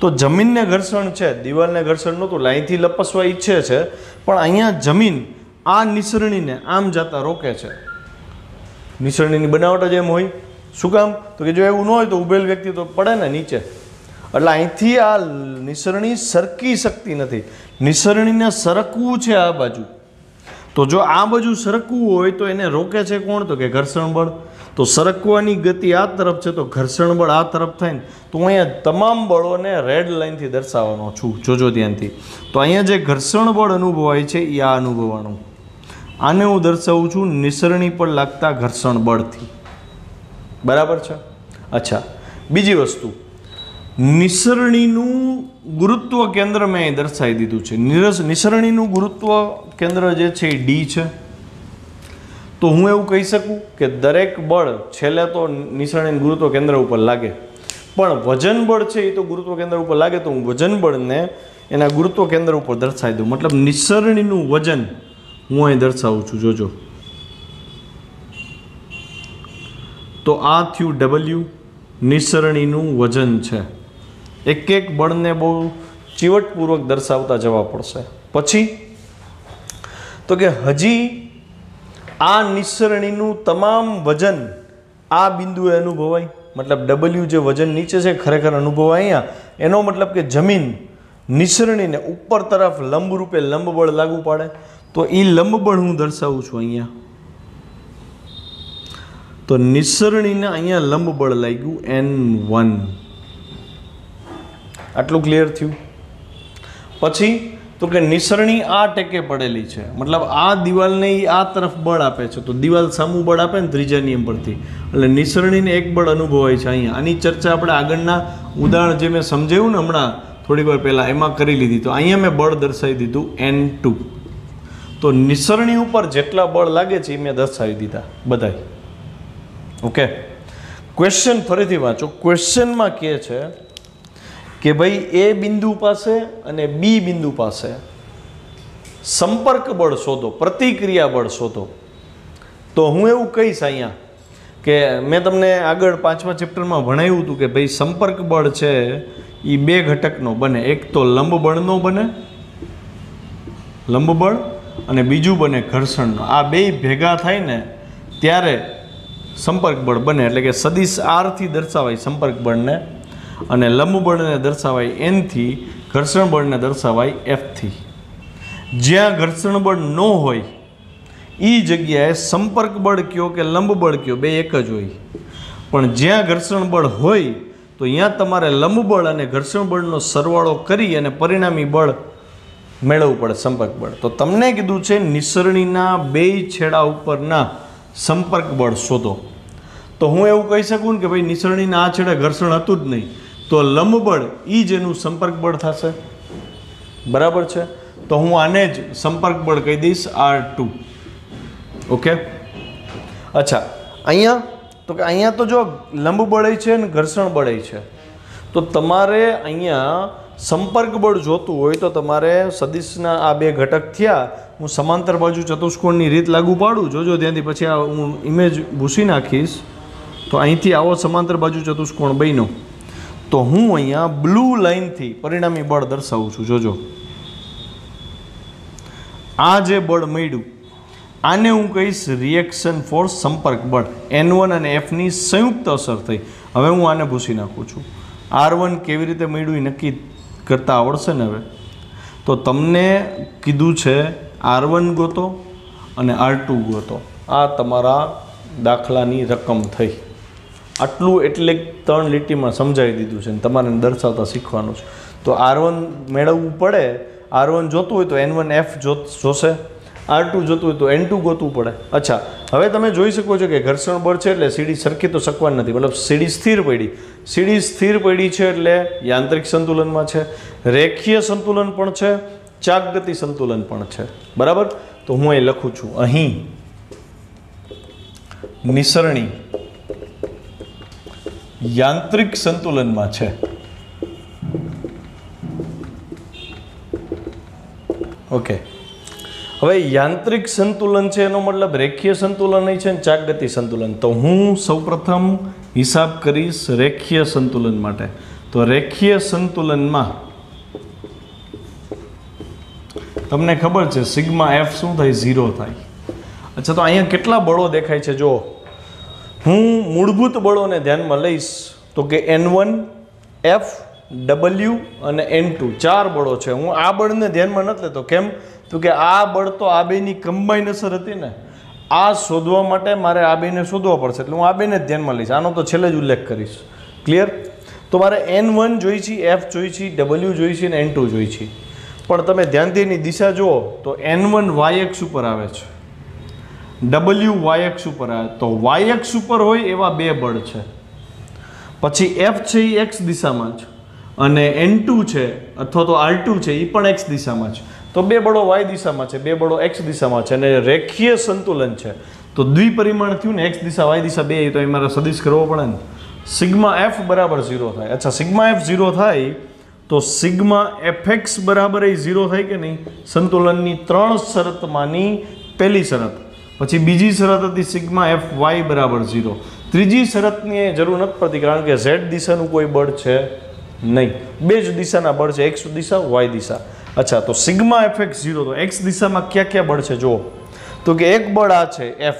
તો જમીનને ઘર્ષણ છે, દિવાલને ઘર્ષણ નહોતું, અહીંથી લપસવા ઈચ્છે છે, પણ અહીંયા જમીન આ નિસરણીને આમ જતા રોકે છે. નિસરણીની બનાવટ જ એમ હોય. શું કામ? તો કે જો એવું ન હોય તો ઉભેલ વ્યક્તિ તો પડે ને નીચે. એટલે અહીંથી આ નિસરણી સરકી શકતી નથી. નિસરણીને સરકવું છે આ બાજુ. તો જો આ બાજુ સરકવું હોય તો એને રોકે છે કોણ? તો કે ઘર્ષણ બળ. તો સરકવાની ગતિ આ તરફ છે તો ઘર્ષણ બળ આ તરફ થાય ને. તો હું અહીંયા તમામ બળોને રેડ લાઇનથી દર્શાવવાનો છું, જોજો ધ્યાનથી. તો અહીંયા જે ઘર્ષણ બળ અનુભવાય છે એ આ અનુભવવાનું. આને હું દર્શાવું છું નિસરણી પર લાગતા ઘર્ષણ બળથી. બરાબર છે? અચ્છા, બીજી વસ્તુ, નિસરણીનું ગુરુત્વ કેન્દ્ર મેં અહીં દર્શાવી દીધું છે. નિસરણીનું ગુરુત્વ કેન્દ્ર જે છે એ ડી છે. તો હું એવું કહી શકું કે દરેક બળ છેલ્લે તો નિસરણી ગુરુત્વ કેન્દ્ર ઉપર લાગે, પણ વજન બળ છે એ તો ગુરુત્વ કેન્દ્ર ઉપર લાગે. તો હું વજન બળને એના ગુરુત્વ કેન્દ્ર ઉપર દર્શાવી દઉં. મતલબ નિસરણીનું વજન હું અહીં દર્શાવું છું, જોજો. તો આ થયું W, નિસરણીનું વજન છે. એક બળને બહુ ચીવટપૂર્વક દર્શાવતા જવા પડશે. પછી તો કે હજી આ નિસરણીનું તમામ વજન આ બિંદુએ અનુભવાય. મતલબ W જે વજન નીચે છે ખરેખર અનુભવાય અહીંયા. એનો મતલબ કે જમીન નિસરણીને ઉપર તરફ લંબ રૂપે લંબ બળ લાગુ પાડે. તો એ લંબ બળ હું દર્શાવું છું અહીંયા. તો નિસરણીને અહીંયા લંબ બળ લાગ્યું N1. આટલું ક્લિયર થયું? પછી તો કે નિસરણી આ ટેકે પડેલી છે, મતલબ આ દિવાલને ઈ આ તરફ બળ આપે છે, તો દિવાલ સામું બળ આપે ને ત્રીજા નિયમ પરથી, એટલે નિસરણીને એક બળ અનુભવાય છે અહીંયા. આની ચર્ચા આપણે આગળના ઉદાહરણ જે મેં સમજાવ્યું ને હમણાં થોડીક વાર પહેલાં એમાં કરી લીધી. તો અહીંયા મેં બળ દર્શાવી દીધું N2. તો નિસરણી ઉપર જેટલા બળ લાગે છે એ મેં દર્શાવી દીધા બધાય. ઓકે, ક્વેશ્ચન ફરીથી વાંચો. ક્વેશ્ચનમાં કહે છે કે ભાઈ એ બિંદુ પાસે અને બી બિંદુ પાસે સંપર્ક બળ શોધો, પ્રતિક્રિયા બળ શોધો. તો હું એવું કહીશ અહીંયા કે મેં તમને આગળ 5મા ચેપ્ટરમાં ભણાવ્યું હતું કે ભાઈ સંપર્ક બળ છે એ બે ઘટકનો બને. એક તો લંબ બળનો બને, લંબ બળ, અને બીજું બને ઘર્ષણનો. આ બે ભેગા થાય ને ત્યારે સંપર્ક બળ બને. એટલે કે સદિશ આરથી દર્શાવાય સંપર્ક બળને, અને લંબ બળને દર્શાવાય N થી, ઘર્ષણ બળને દર્શાવાય F થી. જ્યાં ઘર્ષણ બળ ન હોય એ જગ્યાએ સંપર્ક બળ કયો કે લંબ બળ કયો બે એક જ હોય. પણ જ્યાં ઘર્ષણ બળ હોય તો અહીંયા તમારે લંબ બળ અને ઘર્ષણ બળનો સરવાળો કરી અને પરિણામી બળ મેળવવું પડે, સંપર્ક બળ. તો તમને કીધું છે નિસરણીના બે છેડા ઉપરના સંપર્ક બળ શોધો. તો હું એવું કહી શકું ને કે ભાઈ નિસરણીના આ છેડે ઘર્ષણ હતું જ નહીં, તો લંબ બળ એ જ એનું સંપર્ક બળ થશે. બરાબર છે? તો હું આને જ સંપર્ક બળ કહી દઈશ R2. ઓકે, અચ્છા, અહીંયા તો કે અહીંયા તો જો લંબ બળ છે ને ઘર્ષણ બળ છે, તો તમારે અહીંયા સંપર્ક બળ જોતું હોય તો તમારે સદિશના આ બે ઘટક થયા, હું સમાંતર બાજુ ચતુષ્કોણની રીત લાગુ પાડું, જોજો ત્યાંથી પછી આ હું ઇમેજ ભૂસી નાખીશ. તો અહીંથી આવો સમાંતર બાજુ ચતુષ્કોણ બન્યો, તો હું અહીંયા બ્લુ લાઇનથી પરિણામી બળ દર્શાવું છું. જોજો આ જે બળ મળ્યું આને હું કહીશ રિએક્શન ફોર્સ, સંપર્ક બળ. N1 અને F ની સંયુક્ત અસર થઈ. હવે હું આને ભૂસી નાખું છું. R1 કેવી રીતે મળ્યું એ નક્કી કરતા આવડશે ને હવે. તો તમને કીધું છે R1 ગોતો અને R2 ગોતો. આ તમારા દાખલાની રકમ થઈ. આટલું એટલે 3 લીટીમાં સમજાવી દીધું છે ને તમારે દર્શાવતા શીખવાનું છે. તો R1 મેળવવું પડે. R1 જોતું હોય તો N1F જોશે, R2 જોતું હોય તો N2 ગોતવું પડે. અચ્છા, હવે તમે જોઈ શકો છો કે ઘર્ષણ બળ છે એટલે સીડી સરખી તો શકવાની નથી, મતલબ સીડી સ્થિર પડી. સીડી સ્થિર પડી છે એટલે યાંત્રિક સંતુલનમાં છે, રેખીય સંતુલન પણ છે, ચાક ગતિ સંતુલન પણ છે. બરાબર? તો હું અહીં લખું છું, અહીં નિસરણી યાંત્રિક સંતુલનમાં છે. ઓકે, હવે યાંત્રિક સંતુલન છે એનો મતલબ રેખીય સંતુલન છે ને ચાક ગતિ સંતુલન. તો હું સૌપ્રથમ હિસાબ કરીશ રેખીય સંતુલન માટે. તો રેખીય સંતુલનમાં તમને ખબર છે સિગ્મા F શું થાય? 0 થાય. અચ્છા, તો અહીંયા કેટલા બળો દેખાય છે? જો હું મૂળભૂત બળોને ધ્યાનમાં લઈશ તો કે N1, F, W અને N2 4 બળો છે. હું આ બળને ધ્યાનમાં નથી લેતો. કેમ? તો કે આ બળ તો આ બેની કમ્બાઈન અસર હતી ને, આ શોધવા માટે મારે આ બેને શોધવા પડશે, એટલે હું આ બેને જ ધ્યાનમાં લઈશ. આનો તો છેલ્લે જ ઉલ્લેખ કરીશ. ક્લિયર? તો મારે N1 જોઈ છે, F જોઈ છે, W જોઈ છે અને N2 જોઈ છે. પણ તમે ધ્યાનથી એની દિશા જુઓ તો N1 y-અક્ષ ઉપર આવે છે, W y-અક્ષ ઉપર આવે. તો y-અક્ષ ઉપર હોય એવા બે બળ છે. પછી F છે એ x દિશામાં છે, અને N2 છે અથવા તો R2 છે એ પણ x દિશામાં છે. તો બે બળો y દિશામાં છે, બે બળો x દિશામાં છે, અને રેખીય સંતુલન છે. તો દ્વિપરિમાણ થયું ને, x દિશા y દિશા બે, તો એ મારે સદિશ કરવો પડે ને. સિગ્મા F બરાબર 0 થાય. અચ્છા, સિગ્મા F 0 થાય તો સિગ્મા Fx બરાબર એ 0 થાય કે નહીં? સંતુલનની 3 શરતમાંની પહેલી શરત. પછી બીજી શરત હતી સિગ્મા Fy બરાબર 0. ત્રીજી શરતની જરૂર નથી પડતી કારણ કે z દિશાનું કોઈ બળ છે નહીં. બે જ દિશાના બળ છે, x દિશા, y દિશા. અચ્છા, તો સિગ્મા Fx 0, તો x દિશામાં ક્યાં ક્યાં બળ છે જુઓ. તો કે એક બળ આ છે F,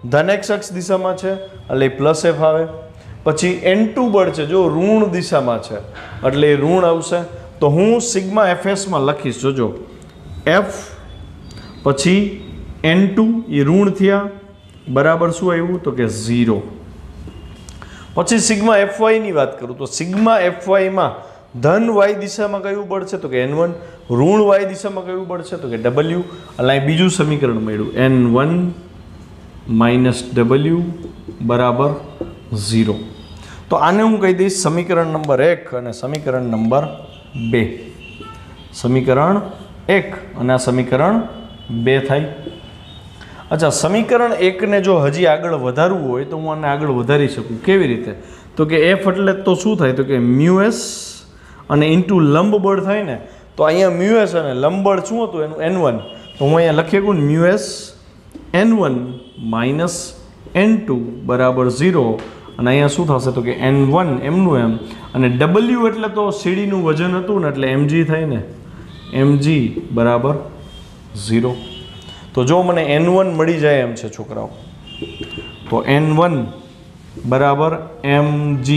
ધન x અક્ષ દિશામાં છે એટલે પ્લસ F આવે. પછી N2 બળ છે જો ઋણ દિશામાં છે એટલે ઋણ આવશે. તો હું સિગ્મા Fs માં લખીશ, જોજો F પછી N2 એ ઋણ થયા બરાબર શું આવ્યું તો કે 0. પછી સિગ્મા Fy ની વાત કરું તો સિગ્મા Fy માં ધન વાય દિશામાં કયું બળ છે તો કે N1, ઋણ વાય દિશામાં કયું બળ છે તો કે W. એટલે અહીં બીજું સમીકરણ મળ્યું N1 - W બરાબર 0. તો આને હું કહી દઈશ સમીકરણ નંબર 1 અને સમીકરણ નંબર 2. સમીકરણ 1 અને આ સમીકરણ 2 થાય. અચ્છા, સમીકરણ 1 ને જો હજી આગળ વધારવું હોય તો હું આને આગળ વધારી શકું. કેવી રીતે? તો કે F એટલે તો શું થાય તો કે મ્યુએસ અને ઇન્ટુ લંબ બળ થાય ને. તો અહીંયા મ્યુએસ અને લંબ બળ શું હતું એનું N1. તો હું અહીંયા લખી શકું મ્યુએસ N1 - N2 બરાબર 0. અને અહીંયા શું થશે તો કે N1 એમનું એમ અને W એટલે તો સીડીનું વજન હતું ને એટલે mg થાય ને, mg બરાબર 0. તો જો મને N1 મળી જાય એમ છે છોકરાઓ, તો N1 બરાબર mg.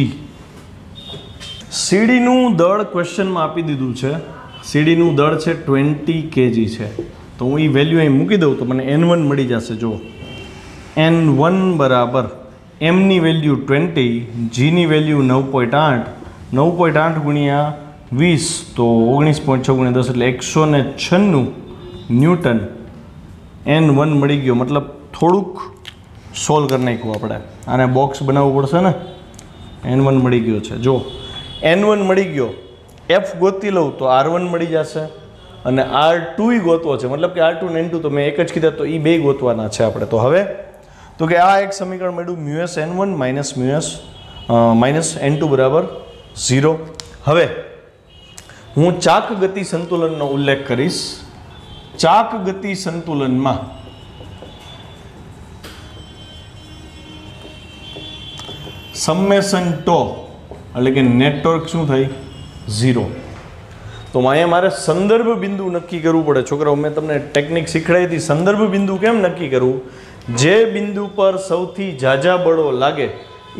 સીડીનું દળ ક્વેશ્ચનમાં આપી દીધું છે. સીડીનું દળ છે 20 kg છે. તો હું એ વેલ્યુ અહીં મૂકી દઉં તો મને N1 મળી જશે. જો N1 બરાબર એમની વેલ્યુ 20, જીની વેલ્યુ 9.8, 9.8 ગુણ્યા 20 તો 19.6 ગુણ્યા 10 એટલે 196 ન્યૂટન N1 મળી ગયો. મતલબ થોડુંક સોલ્વ કરી નાખ્યું આપણે, આને બોક્સ બનાવવું પડશે ને. N1 મળી ગયો છે. જો N1 મળી ગયો, F ગોતી લઉં તો R1 મળી જશે અને R2 ગોતવો છે. મતલબ કે R2 ને N2 તો મેં એક જ કીધા તો એ બે ગોતવાના છે આપણે. તો હવે તો કે આ એક સમીકરણ મળ્યું મ્યુએસ N1 - N2 બરાબર 0. હવે હું ચાક ગતિ સંતુલનનો ઉલ્લેખ કરીશ. ચાક ગતિ સંતુલનમાં સમેશન ટો એટલે કે નેટવર્ક શું થાય 0. તો અહીંયા મારે સંદર્ભ બિંદુ નક્કી કરવું પડે. છોકરાઓ મેં તમને ટેકનિક શીખવાડી હતી. સંદર્ભ બિંદુ કેમ નક્કી કરવું? જે બિંદુ પર સૌથી ઝાઝા બળો લાગે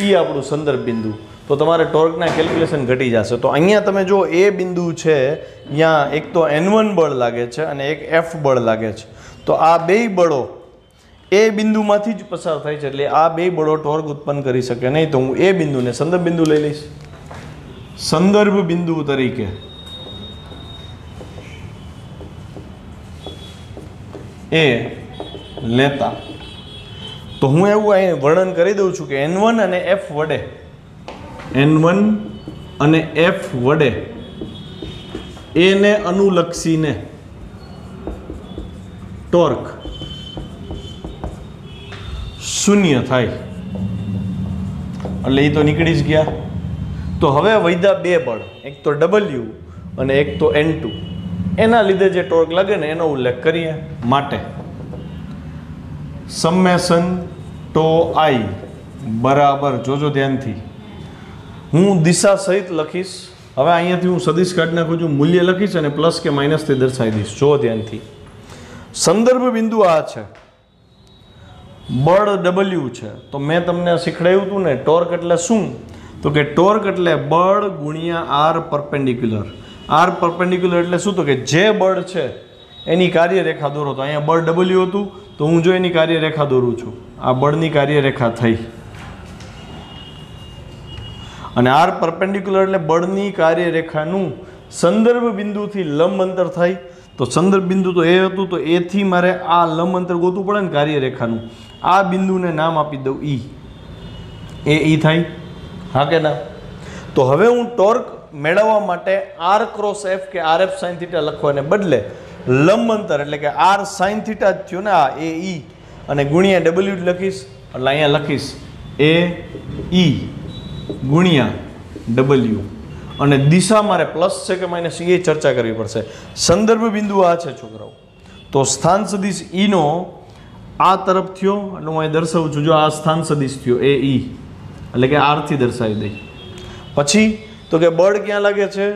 એ આપણું સંદર્ભ બિંદુ. તો તમારે ટોર્કના કેલ્ક્યુલેશન ઘટી જશે. તો અહીંયા તમે જો એ બિંદુ છે, ત્યાં એક તો N1 બળ લાગે છે અને એક F બળ લાગે છે. તો આ બે બળો એ બિંદુમાંથી જ પસાર થાય છે, એટલે આ બે બળો ટોર્ક ઉત્પન્ન કરી શકે નહીં. તો હું એ બિંદુને સંદર્ભ બિંદુ લઈ લઈશ. સંદર્ભ બિંદુ તરીકે એ લેતા તો હું એવું અહીં વર્ણન કરી દઉં છું કે N1 અને F વડે એને અનુલક્ષીને ટોર્ક 0 થાય. એટલે એ તો નીકળી જ ગયા. તો હવે વધ્યા બે બળ, એક તો W અને એક તો N2. એના લીધે જે ટોર્ક લાગે ને એનો ઉલ્લેખ કરીએ. માટે સમેશન ટો I બરાબર, જોજો ધ્યાનથી, હું દિશા સહિત લખીશ. હવે અહીંયાથી હું સદિશ કાઢી નાખું છું, મૂલ્ય લખીશ અને પ્લસ કે માઇનસથી દર્શાવી દઈશ. જો ધ્યાનથી, સંદર્ભ બિંદુ આ છે, બળ W છે. તો મેં તમને શીખવાડ્યું હતું ને ટોર્ક એટલે શું? તો કે ટોર્ક એટલે બળ ગુણ્યા R પરપેન્ડિક્યુલર. R પરપેન્ડિક્યુલર એટલે શું? તો કે જે બળ છે એની કાર્યરેખા દોરો. તો અહીંયા બળ W હતું તો હું જો એની કાર્યરેખા દોરું છું, આ બળની કાર્યરેખા થઈ. અને R પરપેન્ડિક્યુલર એટલે બળની કાર્યરેખાનું સંદર્ભ બિંદુથી લંબ અંતર થાય. તો સંદર્ભ બિંદુ તો એ હતું, તો એથી મારે આ લંબ અંતર ગોતવું પડે ને કાર્યરેખાનું. આ બિંદુને નામ આપી દઉં E. એ E થાય, હા કે ના? તો હવે હું ટોર્ક મેળવવા માટે R ક્રોસ F કે RF સાઇન થીટા લખવાને બદલે લંબ અંતર એટલે કે R સાઇન થીટા જ થયું ને, આ એ E અને ગુણ્યા W જ લખીશ. એટલે અહીંયા લખીશ એ E ગુણ્યા W અને દિશા મારે પ્લસ છે કે માઇનસ એ ચર્ચા કરવી પડશે. સંદર્ભ બિંદુ આ છે છોકરાઓ. તો સ્થાન સદિશ E નો આ તરફ થયો એટલે હું અહીં દર્શાવું છું. જો આ સ્થાન સદિશ થયો એ E એટલે કે R થી દર્શાવી દઈ. પછી તો કે બળ ક્યાં લાગે છે?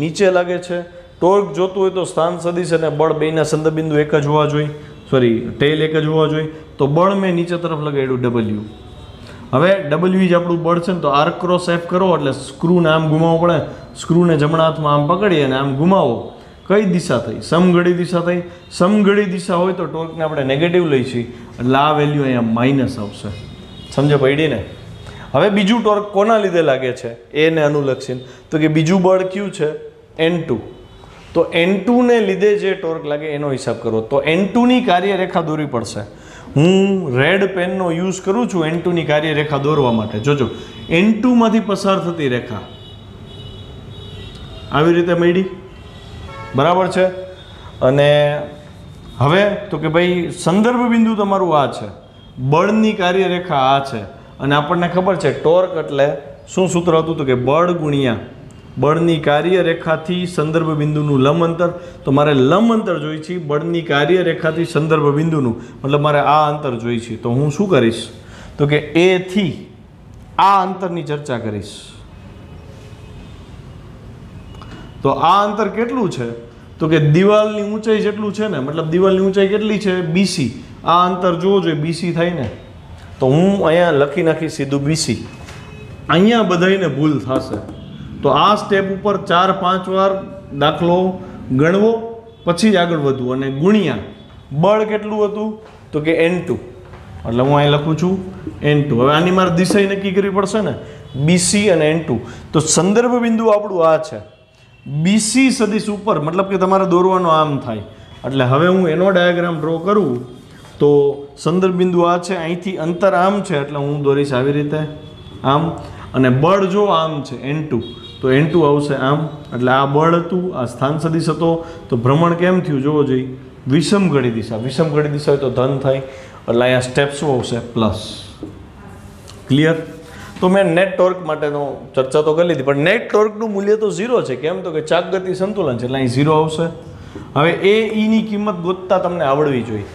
નીચે લાગે છે. ટોર્ક જોતું હોય તો સ્થાન સદિશ અને બળ બેના સંદર્ભ બિંદુ એક જ હોવા જોઈએ, ટેલ એક જ હોવા જોઈએ. તો બળ મેં નીચે તરફ લગાડ્યું W. હવે W જ આપણું બળ છે ને, તો R ક્રોસ F કરો એટલે સ્ક્રૂને આમ ઘુમાવવું પડે. સ્ક્રૂને જમણા હાથમાં આમ પકડી અને આમ ઘુમાવો. કઈ દિશા થઈ? સમઘડી દિશા થઈ. સમઘડી દિશા હોય તો ટોર્કને આપણે નેગેટિવ લઈશું એટલે આ વેલ્યુ અહીંયા માઇનસ આવશે. સમજ પડી ને? હવે બીજું ટોર્ક કોના લીધે લાગે છે એને અનુલક્ષીને, તો કે બીજું બળ કયું છે N2, તો N2 ને લીધે જે ટોર્ક લાગે એનો હિસાબ કરો. તો N2 ની કાર્યરેખા દોરવી પડશે. હું રેડ પેનનો યુઝ કરું છું N2 ની કાર્યરેખા દોરવા માટે. જોજો N2 માંથી પસાર થતી રેખા આવી રીતે મળી, બરાબર છે. અને હવે તો કે ભાઈ સંદર્ભ બિંદુ તમારું આ છે, બળની કાર્યરેખા આ છે, અને આપણને ખબર છે ટોર્ક એટલે શું સૂત્ર હતું, તો કે બળ ગુણ્યા બળની કાર્યરેખાથી સંદર્ભ બિંદુનું લંબ અંતર. તો મારે લંબ અંતર જોઈ છે બળની કાર્યરેખાથી સંદર્ભ બિંદુનું, મતલબ મારે આ અંતર જોઈ છે. તો હું શું કરીશ, તો કે એ થી આ અંતરની ચર્ચા કરીશ. તો આ અંતર કેટલું છે, તો કે દિવાલની ઊંચાઈ જેટલું છે ને, મતલબ દિવાલની ઊંચાઈ કેટલી છે BC. આ અંતર જોવો જોઈએ BC થાય ને, તો હું અહીંયા લખી નાખીશ સીધું BC. અહીંયા બધાને ભૂલ થશે, તો આ સ્ટેપ ઉપર 4-5 વાર દાખલો ગણવો પછી જ આગળ વધવું, અને ગુણ્યા બળ કેટલું હતું, તો કે N2, એટલે હું અહીં લખું છું N2. હવે આની મારે દિશા નક્કી કરવી પડશે ને, BC અને N2. તો સંદર્ભ બિંદુ આપણું આ છે, BC સદિશ ઉપર, મતલબ કે તમારે દોરવાનો આમ થાય. એટલે હવે હું એનો ડાયાગ્રામ ડ્રો કરું તો સંદર્ભ બિંદુ આ છે, અહીંથી અંતર આમ છે, એટલે હું દોરીશ આવી રીતે આમ. અને બળ જો આમ છે N2, તો N2 આવશે આમ. એટલે આ બળ હતું, આ સ્થાન સદિશ હતો, તો ભ્રમણ કેમ થયું જોવો જોઈએ, વિષમ ઘડી દિશા. વિષમ ઘડી દિશા હોય તો ધન થાય, એટલે અહીંયા સ્ટેપ શું આવશે પ્લસ. ક્લિયર? તો મેં નેટ ટોર્ક માટેનો ચર્ચા તો કરી લીધી, પણ નેટ ટોર્કનું મૂલ્ય તો 0 છે. કેમ? તો કે ચાક ગતિ સંતુલન છે, એટલે અહીં 0 આવશે. હવે એ ની કિંમત ગોતતા તમને આવડવી જોઈએ.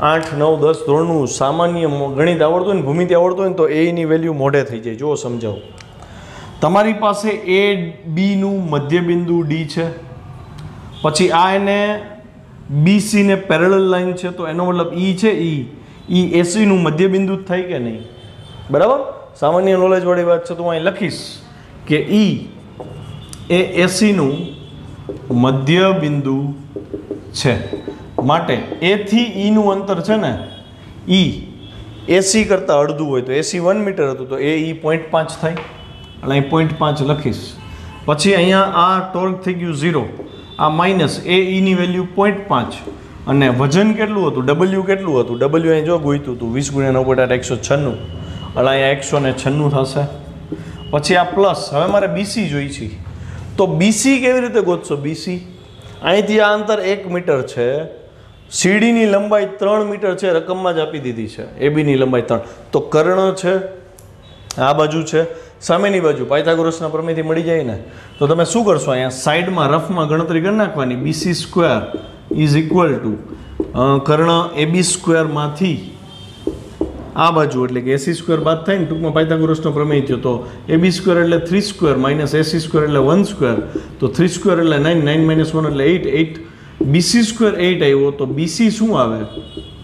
8, 9, 10 ધોરણનું સામાન્ય ગણિત આવડતું હોય ને, ભૂમિતિ આવડતું હોય ને, તો એની વેલ્યુ મોઢે થઈ જાય. જુઓ સમજાવું. તમારી પાસે એ બીનું મધ્યબિંદુ D છે, પછી આ એને BC ને પેરેલલ લાઈન છે, તો એનો મતલબ E છે, E AC નું મધ્યબિંદુ જ થાય કે નહીં? બરાબર, સામાન્ય નોલેજ વાળી વાત છે. તો હું અહીં લખીશ કે E એ AC નું મધ્યબિંદુ છે, માટે A થી E નું અંતર છે ને, E AC કરતાં અડધું હોય, તો AC 1 મીટર હતું, તો એ E 0.5 થાય, એટલે અહીં 0.5 લખીશ. પછી અહીંયા આ ટોર્ક થઈ ગયું 0, આ માઇનસ એ ની વેલ્યુ 0.5, અને વજન કેટલું હતું, W કેટલું હતું, W અહીં જો ગોઈતું હતું 20 × 9 = 196, એટલે અહીંયા 196 થશે. પછી આ પ્લસ. હવે મારે BC જોઈ છે, તો BC કેવી રીતે ગોતશો? BC અહીંથી આ અંતર 1 મીટર છે, સીડીની લંબાઈ 3 મીટર છે, રકમમાં જ આપી દીધી છે, ABની લંબાઈ 3. તો કર્ણ છે, આ બાજુ છે, સામેની બાજુ પાયથાગોરસના પ્રમેયથી મળી જાય ને. તો તમે શું કરશો, અહીંયા સાઈડમાં રફમાં ગણતરી કરી નાખવાની. BC² = કર્ણ AB² માંથી આ બાજુ, એટલે કે AC² બાદ થાય ને, ટૂંકમાં પાયથાગોરસનો પ્રમેય થયો. તો AB² એટલે 3² માઇનસ AC² એટલે 1², તો 3² એટલે 9, 9 - 1 એટલે 8, 8 BC² 8 આવ્યો. તો BC શું આવે?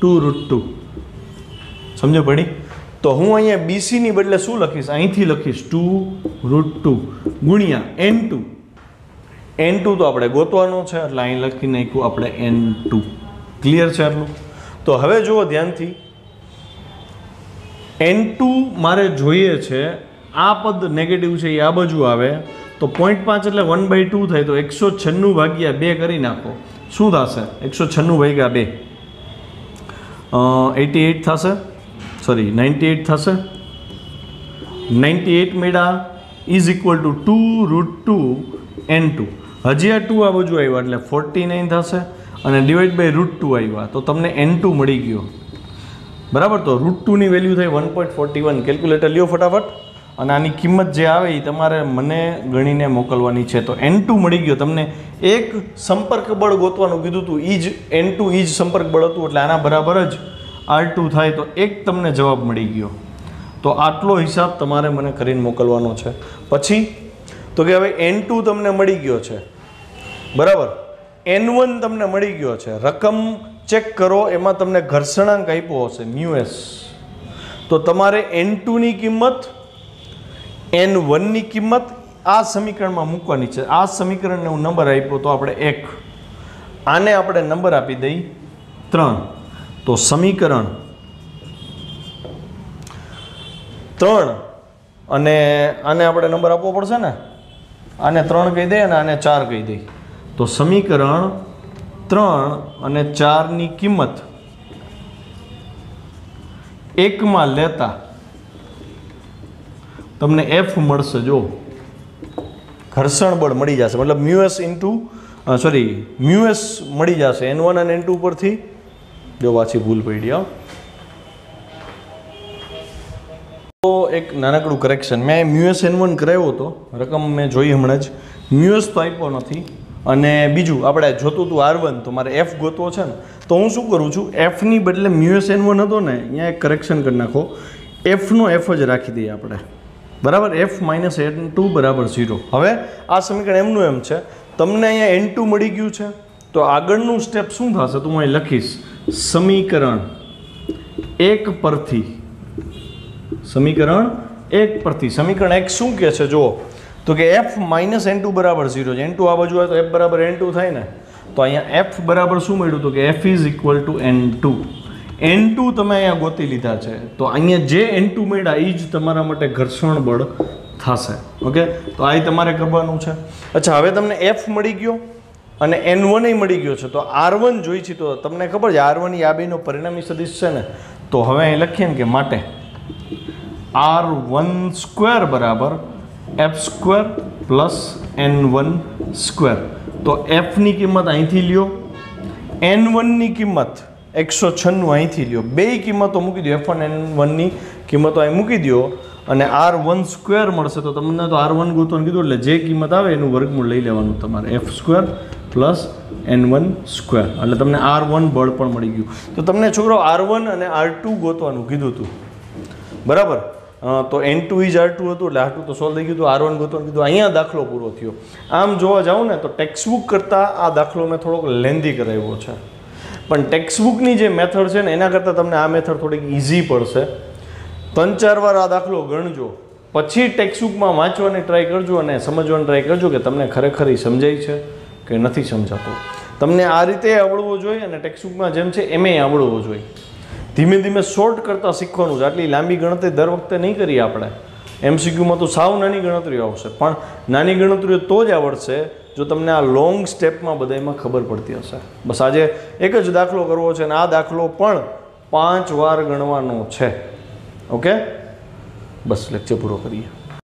2√2. સમજો પડી? તો હું અહીંયા BC ની બદલે શું લખીશ, અહીંથી લખીશ 2√2 ગુણ્યા N2. N2 તો આપણે ગોતવાનો છે, એટલે અહીં લખી નાખ્યું આપણે N2. ક્લિયર છે આટલું? તો હવે જુઓ ધ્યાનથી, N2 મારે જોઈએ છે, આ પદ નેગેટિવ છે, એ આ બાજુ આવે, તો 0.5 એટલે 1/2 થાય, તો 196 ભાગ્યા 2 કરી નાખો. શું થશે? 196 ભાગ્યા 2 88 થશે, સોરી 98 થશે. 98 મેળા = 2√2 N2. હજી આ 2 આ બાજુ આવ્યા, એટલે 49 થશે, અને ડિવાઈડ બાય √2 આવ્યા, તો તમને N2 મળી ગયો. બરાબર? તો √2 ની વેલ્યુ થઈ 1.41. કેલ્ક્યુલેટર લ્યો ફટાફટ, અને આની કિંમત જે આવે એ તમારે મને ગણીને મોકલવાની છે. તો N2 મળી ગયો. તમને એક સંપર્ક બળ ગોતવાનું કીધું હતું, એ જ N2 એ જ સંપર્ક બળ હતું, એટલે આના બરાબર જ R2 થાય, તો એક તમને જવાબ મળી ગયો. તો આટલો હિસાબ તમારે મને કરીને મોકલવાનો છે. પછી તો કે હવે N2 તમને મળી ગયો છે, બરાબર, N1 તમને મળી ગયો છે, રકમ ચેક કરો, એમાં તમને ઘર્ષણાંક આપ્યો હશે μs. તો તમારે N2 ની કિંમત, N1 ની કિંમત આ સમીકરણમાં મૂકવાની છે. આ સમીકરણને હું નંબર આપ્યો તો આપણે 1, આને આપણે નંબર આપી દઈ 3. તો સમીકરણ 3 અને આને આપણે નંબર આપવો પડશે ને, આને 3 કહી દઈએ અને આને 4 કહી દઈએ. તો સમીકરણ 3 અને 4ની કિંમત 1 માં લેતા તમને F મળશે. જો ઘર્ષણ બળ મળી જશે, મતલબ મ્યુએસ મ્યુએસ મળી જશે N1 અને N2 પરથી. જો પાછી ભૂલ પડી. તો એક નાનકડું કરેક્શન, મેં મ્યુએસ N1 કરાવ્યો હતો, રકમ મેં જોઈ હમણાં જ. મ્યુએસ તો આપ્યો નથી. અને બીજું આપણે જોતું હતું R1, તો મારે F ગોતવો છે ને, તો હું શું કરું છું, Fની બદલે મ્યુએસ N1 હતો ને, અહીંયા એક કરેક્શન કરી નાખો, Fનો F જ રાખી દઈએ આપણે, બરાબર. F - N2 બરાબર 0. હવે આ સમીકરણ એમનું એમ છે. તમને અહીંયા N2 મળી ગયું છે, તો આગળનું સ્ટેપ શું થશે તો હું અહીં લખીશ, સમીકરણ 1 પરથી સમીકરણ 1 શું કહે છે જુઓ, તો કે F - N2 બરાબર 0 છે. N2 આ બાજુ આવે તો F બરાબર N2 થાય ને, તો અહીંયા F બરાબર શું મળ્યું, તો કે F = N2. N2 તમે અહીંયા ગોતી લીધા છે, તો અહીંયા જે N2 મળ્યા એ જ તમારા માટે ઘર્ષણ બળ થશે. ઓકે, તો આ તમારે કરવાનું છે. અચ્છા, હવે તમને F મળી ગયો અને N1 મળી ગયો છે, તો R1 જોઈ છે. તો તમને ખબર છે R1 આ બેનો પરિણામી સદિશ છે ને, તો હવે અહીં લખીએ ને કે માટે R12 બરાબર F² + N12. તો Fની કિંમત અહીંથી લ્યો, N1ની કિંમત 196 અહીંથી લ્યો, બે કિંમતો મૂકી દો, F1 N1ની કિંમતો અહીં મૂકી દો અને R12 મળશે. તો તમને તો R1 ગોતવાનું કીધું, એટલે જે કિંમત આવે એનું વર્ગમૂળ લઈ લેવાનું તમારે, F² + N12, એટલે તમને R1 બળ પણ મળી ગયું. તો તમને છોકરો R1 અને R2 ગોતવાનું કીધું હતું, બરાબર. તો N2 = R2 હતું, એટલે R2 તો સોલ્વ થઈ ગયું હતું. R1 ગોતવાનું કીધું, અહીંયા દાખલો પૂરો થયો. આમ જોવા જાઉં ને તો ટેક્સ્ટબુક કરતાં આ દાખલો મેં થોડોક લેન્ધી કરાવ્યો છે, પણ ટેક્સ્ટબુકની જે મેથડ છે ને એના કરતાં તમને આ મેથડ થોડીક ઇઝી પડશે. 3-4 વાર આ દાખલો ગણજો, પછી ટેક્સ્ટબુકમાં વાંચવાની ટ્રાય કરજો અને સમજવાની ટ્રાય કરજો કે તમને ખરેખર સમજાય છે કે નથી સમજાતું. તમને આ રીતે આવડવો જોઈએ અને ટેક્સ્ટબુકમાં જેમ છે એમ આવડવો જોઈએ. ધીમે ધીમે શોર્ટ કરતાં શીખવાનું છે. આટલી લાંબી ગણતરી દર વખતે નહીં કરીએ આપણે. MCQમાં તો સાવ નાની ગણતરીઓ આવશે, પણ નાની ગણતરીઓ તો જ આવડશે જો તમને આ લોંગ સ્ટેપમાં બધામાં ખબર પડતી હશે. બસ આજે એક જ દાખલો કરવો છે અને આ દાખલો પણ 5 વાર ગણવાનો છે. ઓકે, બસ લેક્ચર પૂરો કરીએ.